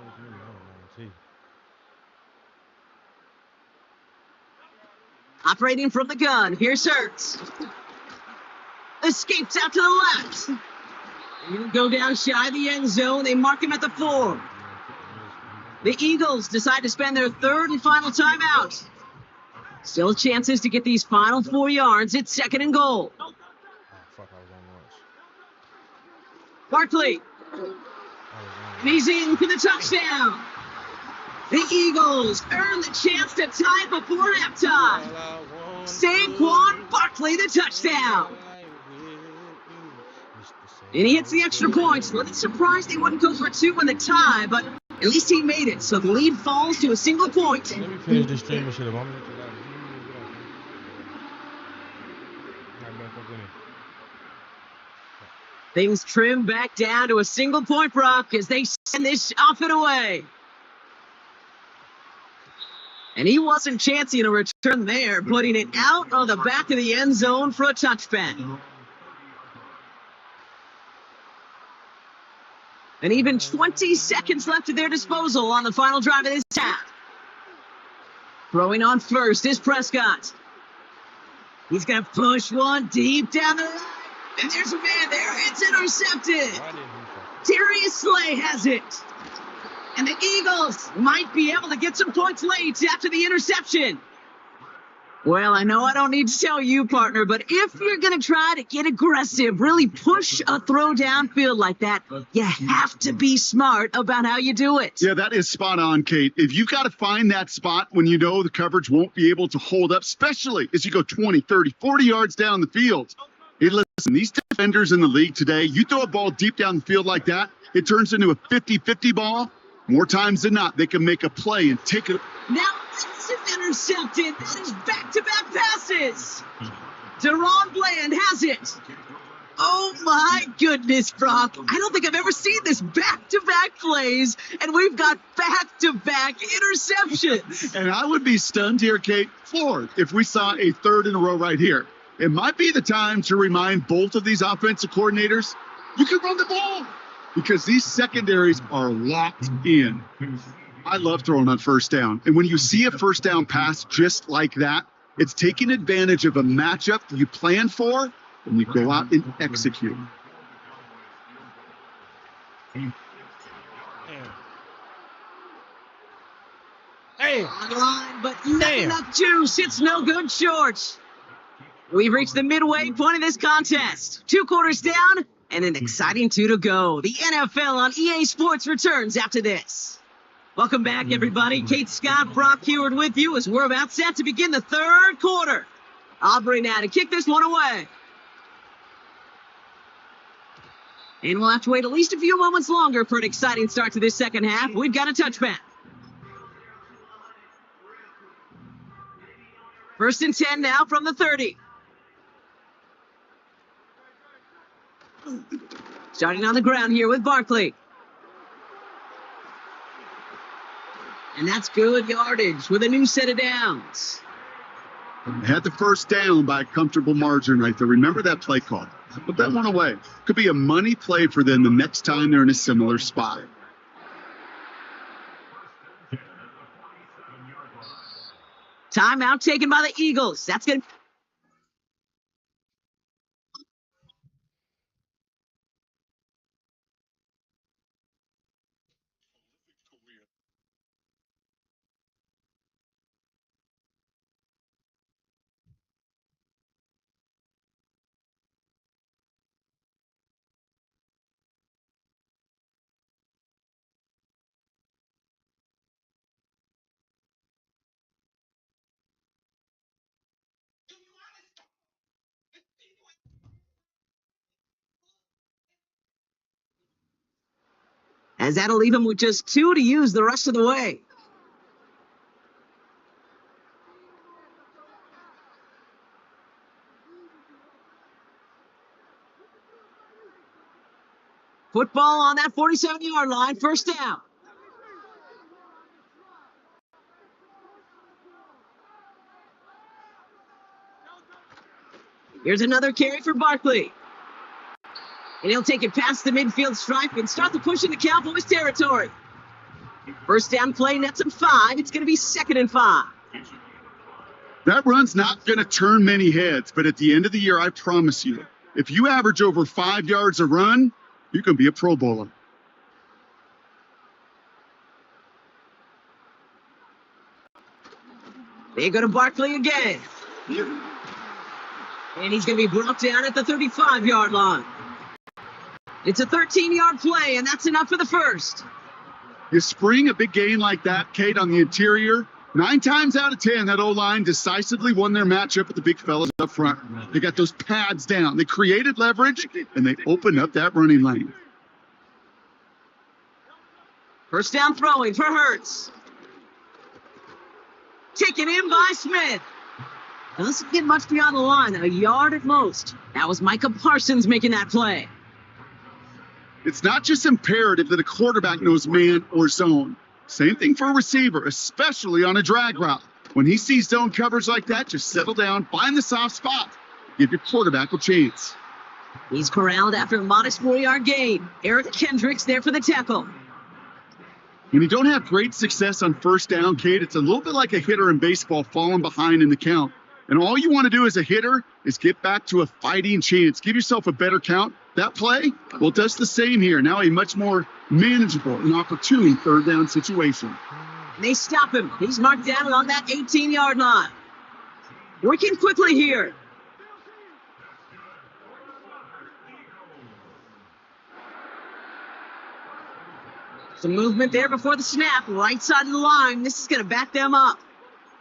B: move.
A: Operating from the gun. Here's Hurts. Escapes out to the left. He'll go down shy of the end zone. They mark him at the 4. The Eagles decide to spend their 3rd and final timeout. Still chances to get these final 4 yards. It's 2nd and goal.
B: Oh, fuck, I was on watch.
A: Barkley. And he's in for the touchdown. The Eagles earn the chance to tie before halftime. Saquon Barkley, the touchdown. And he hits the extra points. A little surprised they wouldn't go for 2 in the tie, but at least he made it. So the lead falls to a single point.
B: Let me finish this stream and shit.
A: Things trim back down to a single point, Brock, as they send this off and away. And he wasn't chancing a return there, putting it out on the back of the end zone for a touchback. And even 20 seconds left at their disposal on the final drive of this half. Throwing on first is Prescott. He's going to push one deep down the line. And there's a man there. It's intercepted. Darius Slay has it. And the Eagles might be able to get some points late after the interception. Well, I know I don't need to tell you, partner, but if you're going to try to get aggressive, really push a throw downfield like that, you have to be smart about how you do it.
C: Yeah, that is spot on, Kate. If you got to find that spot when you know the coverage won't be able to hold up, especially as you go 20, 30, 40 yards down the field, Hey, listen, these defenders in the league today, you throw a ball deep down the field like that, it turns into a 50-50 ball. More times than not, they can make a play and take it.
A: Now this is intercepted. That is back-to-back passes. Deron Bland has it. Oh, my goodness, Brock. I don't think I've ever seen this back-to-back plays, and we've got back-to-back interceptions.
C: And I would be stunned here, Kate, floored, if we saw a third in a row right here. It might be the time to remind both of these offensive coordinators, you can run the ball, because these secondaries are locked in. I love throwing on first down. And when you see a first down pass just like that, it's taking advantage of a matchup you plan for, and you go out and execute.
A: Online, but not enough juice. It's no good short. We've reached the midway point of this contest. 2 quarters down and an exciting 2 to go. The NFL on EA Sports returns after this. Welcome back, everybody. Kate Scott, Brock Heward with you as we're about set to begin the 3rd quarter. Aubrey now to kick this one away. And we'll have to wait at least a few moments longer for an exciting start to this second half. We've got a touchback. 1st and 10 now from the 30. Starting on the ground here with Barkley. And that's good yardage with a new set of downs.
C: Had the first down by a comfortable margin right there. Remember that play call. Put that one away. Could be a money play for them the next time they're in a similar spot.
A: Timeout taken by the Eagles. That's going to... As that'll leave him with just 2 to use the rest of the way. Football on that 47-yard line, 1st down. Here's another carry for Barkley. And he'll take it past the midfield stripe and start the push into Cowboys territory. 1st down play, nets him 5. It's going to be 2nd and 5.
C: That run's not going to turn many heads, but at the end of the year, I promise you, if you average over 5 yards a run, you can be a Pro Bowler.
A: They go to Barkley again. And he's going to be brought down at the 35-yard line. It's a 13-yard play, and that's enough for the 1st.
C: You spring a big gain like that, Kate, on the interior, 9 times out of 10, that O-line decisively won their matchup with the big fellas up front. They got those pads down. They created leverage, and they opened up that running lane.
A: 1st down throwing for Hurts. Taken in by Smith. Doesn't get much beyond the line, a yard at most. That was Micah Parsons making that play.
C: It's not just imperative that a quarterback knows man or zone. Same thing for a receiver, especially on a drag route. When he sees zone coverage like that, just settle down, find the soft spot. Give your quarterback a chance.
A: He's corralled after a modest 4-yard gain. Eric Kendricks there for the tackle.
C: When you don't have great success on 1st down, Kate, it's a little bit like a hitter in baseball falling behind in the count. And all you want to do as a hitter is get back to a fighting chance. Give yourself a better count. That play, well, does the same here. Now a much more manageable and opportune 3rd down situation.
A: They stop him. He's marked down on that 18-yard line. Working quickly here. Some movement there before the snap. Right side of the line. This is going to back them up.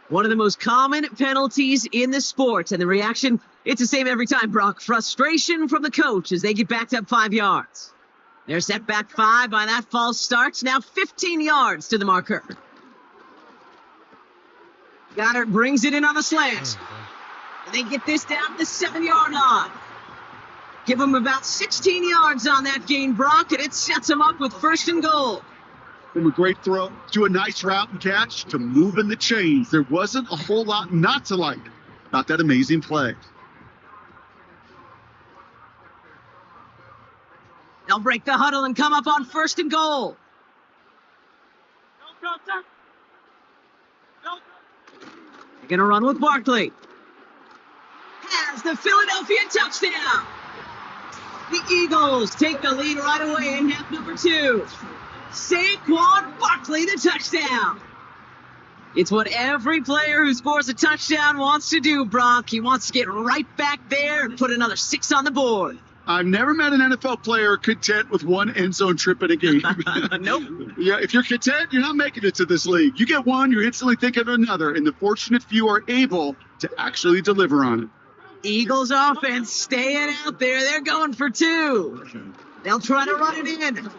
A: One of the most common penalties in the sport, and the reaction, it's the same every time, Brock. Frustration from the coach as they get backed up 5 yards. They're set back 5 by that false start. Now 15 yards to the marker. Goddard brings it in on the slant. And they get this down to the 7-yard line. Give them about 16 yards on that gain, Brock, and it sets them up with 1st and goal.
C: From a great throw to a nice route and catch to moving the chains. There wasn't a whole lot not to like about that amazing play.
A: They'll break the huddle and come up on 1st and goal. They're going to run with Barkley. Has the Philadelphia touchdown. The Eagles take the lead right away in half number 2. Saquon Barkley, the touchdown. It's what every player who scores a touchdown wants to do, Brock. He wants to get right back there and put another 6 on the board.
C: I've never met an NFL player content with one end zone trip in a game.
A: Nope.
C: Yeah, if you're content, you're not making it to this league. You get one, you're instantly thinking of another, and the fortunate few are able to actually deliver on it.
A: Eagles offense staying out there. They're going for 2. They'll try to run it in.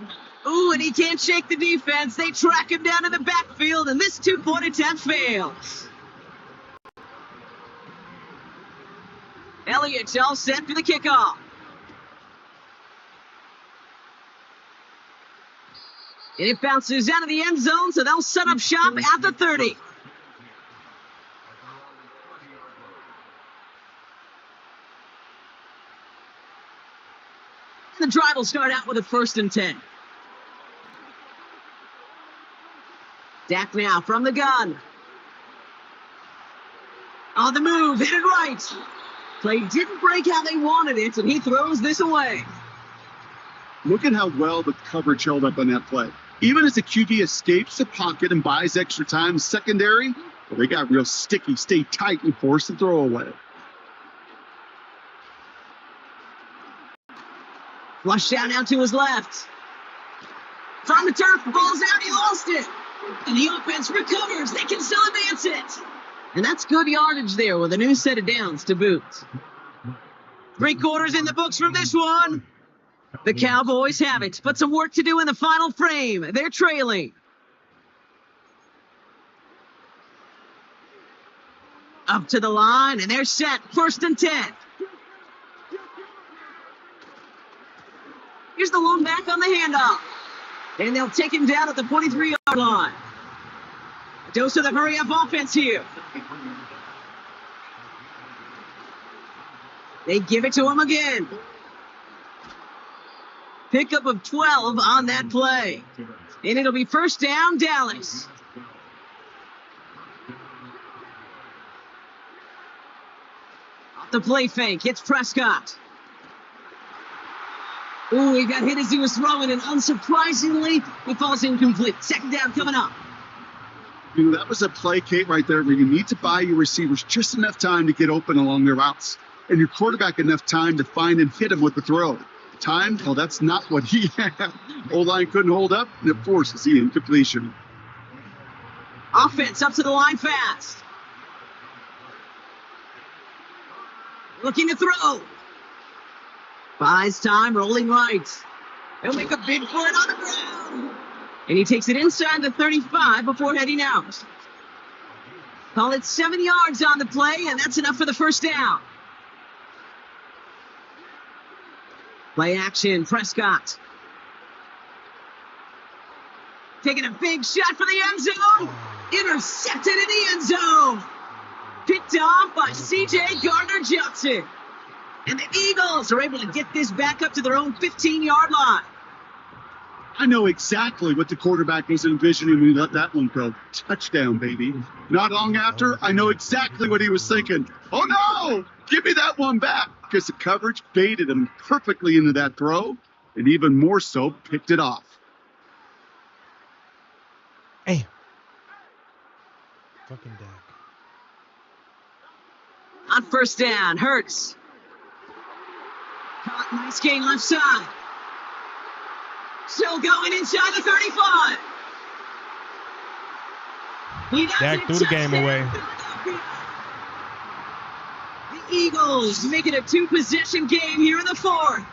A: Ooh, and he can't shake the defense. They track him down in the backfield, and this 2-point attempt fails. Elliott's all set for the kickoff. And it bounces out of the end zone, so they'll set up shop at the 30. The drive will start out with a 1st and 10. Dak now from the gun. On the move, hit it right. Play didn't break how they wanted it, and he throws this away.
C: Look at how well the coverage held up on that play. Even as the QB escapes the pocket and buys extra time, secondary, well, they got real sticky, stay tight, and force the throw away.
A: Flush down now to his left. From the turf, ball's out, he lost it. And the offense recovers. They can still advance it. And that's good yardage there with a new set of downs to boot. 3 quarters in the books from this one. The Cowboys have it, but some work to do in the final frame. They're trailing. Up to the line, and they're set. 1st and 10. Here's the lone back on the handoff. And they'll take him down at the 23-yard line. A dose of the hurry-up offense here. They give it to him again. Pickup of 12 on that play. And it'll be 1st down, Dallas. Off the play fake, it's Prescott. Ooh, he got hit as he was throwing, and unsurprisingly, he falls incomplete. 2nd down coming up.
C: You know, that was a play, Kate, right there, where you need to buy your receivers just enough time to get open along their routes, and your quarterback enough time to find and hit him with the throw. Time? Well, that's not what he had. O-line couldn't hold up, and it forces the incompletion.
A: Offense up to the line fast. Looking to throw. Buys time, rolling right. He'll make a big for it on the ground. And he takes it inside the 35 before heading out. Call it 7 yards on the play, and that's enough for the 1st down. Play action, Prescott. Taking a big shot for the end zone. Intercepted in the end zone. Picked off by C.J. Gardner-Johnson. And the Eagles are able to get this back up to their own 15-yard line.
C: I know exactly what the quarterback was envisioning when he let that one go. Touchdown, baby. Not long after, I know exactly what he was thinking. Oh, no! Give me that one back! Because the coverage baited him perfectly into that throw, and even more so, picked it off.
B: Hey. Fucking Dak.
A: On 1st down, Hurts. Caught, nice gain left side. Still going inside the 35.
B: Dak threw the game away.
A: backfield. The Eagles make it a two-possession game here in the fourth.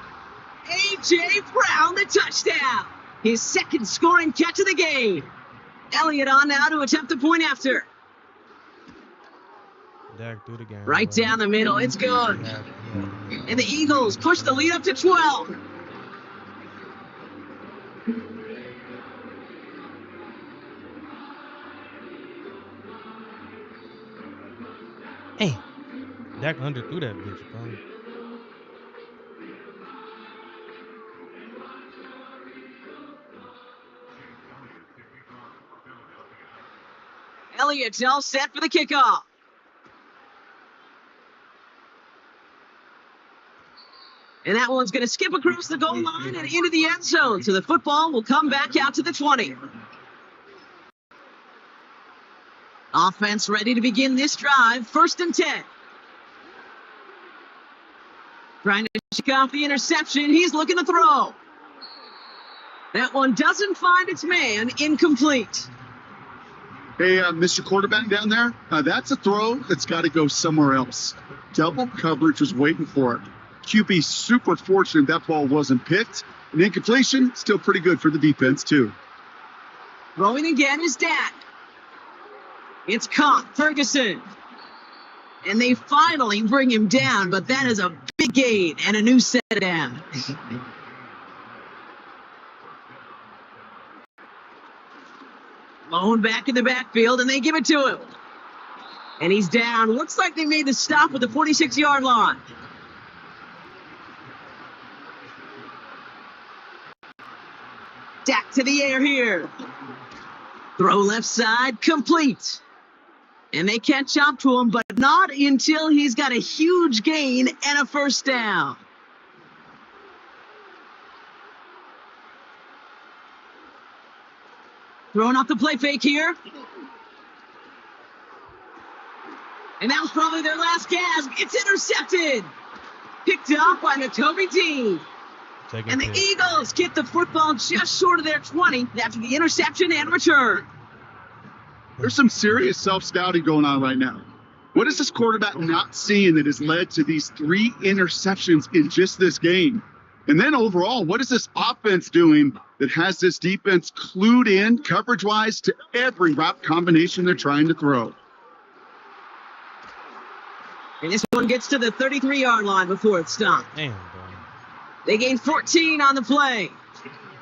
A: A.J. Brown, the touchdown. His second scoring catch of the game. Elliott on now to attempt the point after.
B: Dak threw the game.
A: Right down the middle. It's good. And the Eagles push the lead up to 12.
B: Hey, Dak underthrew that bitch, bro.
A: Elliott's all set for the kickoff. And that one's going to skip across the goal line and into the end zone. So the football will come back out to the 20. Offense ready to begin this drive. 1st and 10. Trying to shake off the interception. He's looking to throw. That one doesn't find its man. Incomplete.
C: Hey, Mr. Quarterback down there, that's a throw that's got to go somewhere else. Double coverage was waiting for it. QB super fortunate that ball wasn't picked. And incompletion, still pretty good for the defense, too.
A: Throwing again is Dak. It's caught. Ferguson. And they finally bring him down, but that is a big gain and a new set down. Lone back in the backfield, and they give it to him. And he's down. Looks like they made the stop at the 46-yard line. Dak to the air here. Throw left side, complete. And they catch up to him, but not until he's got a huge gain and a first down. Throwing off the play fake here. And that was probably their last gasp. It's intercepted. Picked up by Nakobe Dean. And the Eagles get the football just short of their 20 after the interception and return.
C: There's some serious self-scouting going on right now. What is this quarterback not seeing that has led to these 3 interceptions in just this game? And then overall, what is this offense doing that has this defense clued in coverage-wise to every route combination they're trying to throw?
A: And this one gets to the 33-yard line before it's stopped.
B: Damn, bro.
A: They gain 14 on the play.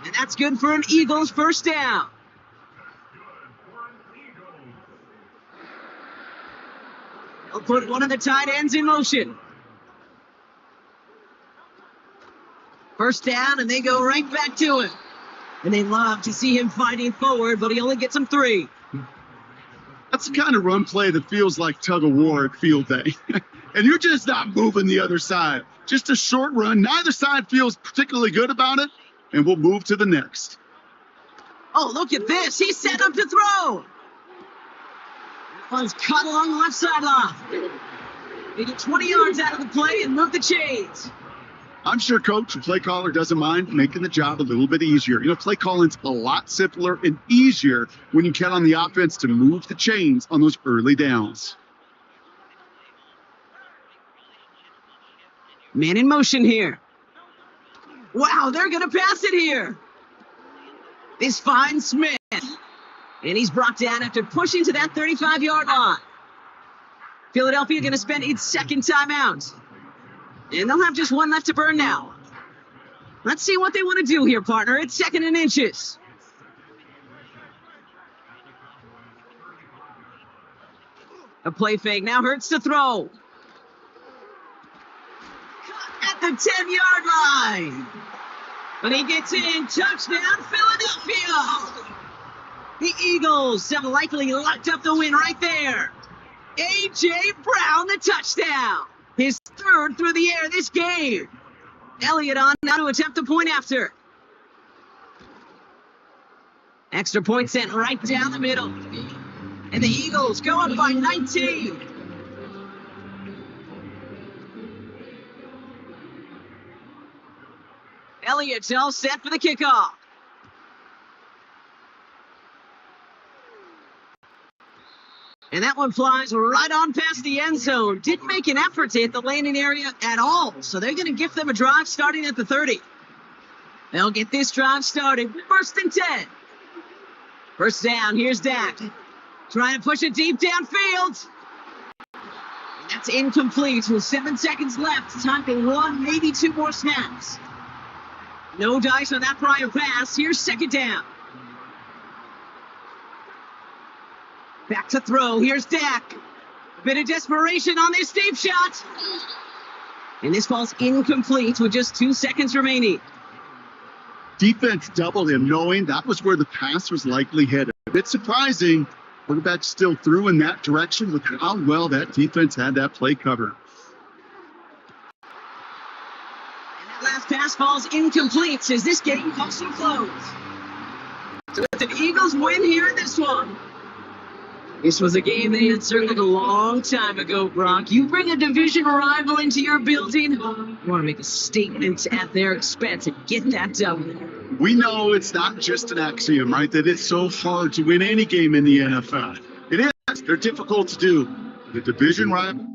A: And that's good for an Eagles first down. They'll put one of the tight ends in motion. First down, and they go right back to him. And they love to see him fighting forward, but he only gets them 3.
C: That's the kind of run play that feels like tug of war at field day. And you're just not moving the other side. Just a short run. Neither side feels particularly good about it, and we'll move to the next.
A: Oh, look at this. He's set up to throw. That one's cut along the left sideline. They get 20 yards out of the play and move the chains.
C: I'm sure coach, the play caller, doesn't mind making the job a little bit easier. You know, play calling's a lot simpler and easier when you count on the offense to move the chains on those early downs.
A: Man in motion here. Wow, they're going to pass it here. This finds Smith. And he's brought down after pushing to that 35-yard line. Philadelphia going to spend its second timeout. And they'll have just one left to burn now. Let's see what they want to do here, partner. It's 2nd and inches. A play fake now hurts to throw. At the 10-yard line. But he gets in. Touchdown, Philadelphia. The Eagles have likely locked up the win right there. A.J. Brown, the touchdown. His 3rd through the air this game. Elliott on now to attempt the point after. Extra point sent right down the middle. And the Eagles go up by 19. Elliott's all set for the kickoff. And And that one flies right on past the end zone. Didn't make an effort to hit the landing area at all. So they're going to gift them a drive starting at the 30. They'll get this drive started. 1st and 10. First down, here's Dak. Trying to push it deep downfield. That's incomplete with 7 seconds left. Time to run, maybe 2 more snaps. No dice on that prior pass. Here's 2nd down. Back to throw. Here's Dak. A bit of desperation on this deep shot. And this ball's incomplete with just 2 seconds remaining.
C: Defense doubled him, knowing that was where the pass was likely headed. A bit surprising. Quarterback still threw in that direction with how well that defense had that play covered.
A: And that last pass falls incomplete as this game comes to a close. So it's an Eagles win here in this one. This was a game they had circled a long time ago, Brock. You bring a division rival into your building, you want to make a statement at their expense and get that W.
C: We know it's not just an axiom, right, that it's so hard to win any game in the NFL. It is. They're difficult to do. The division rival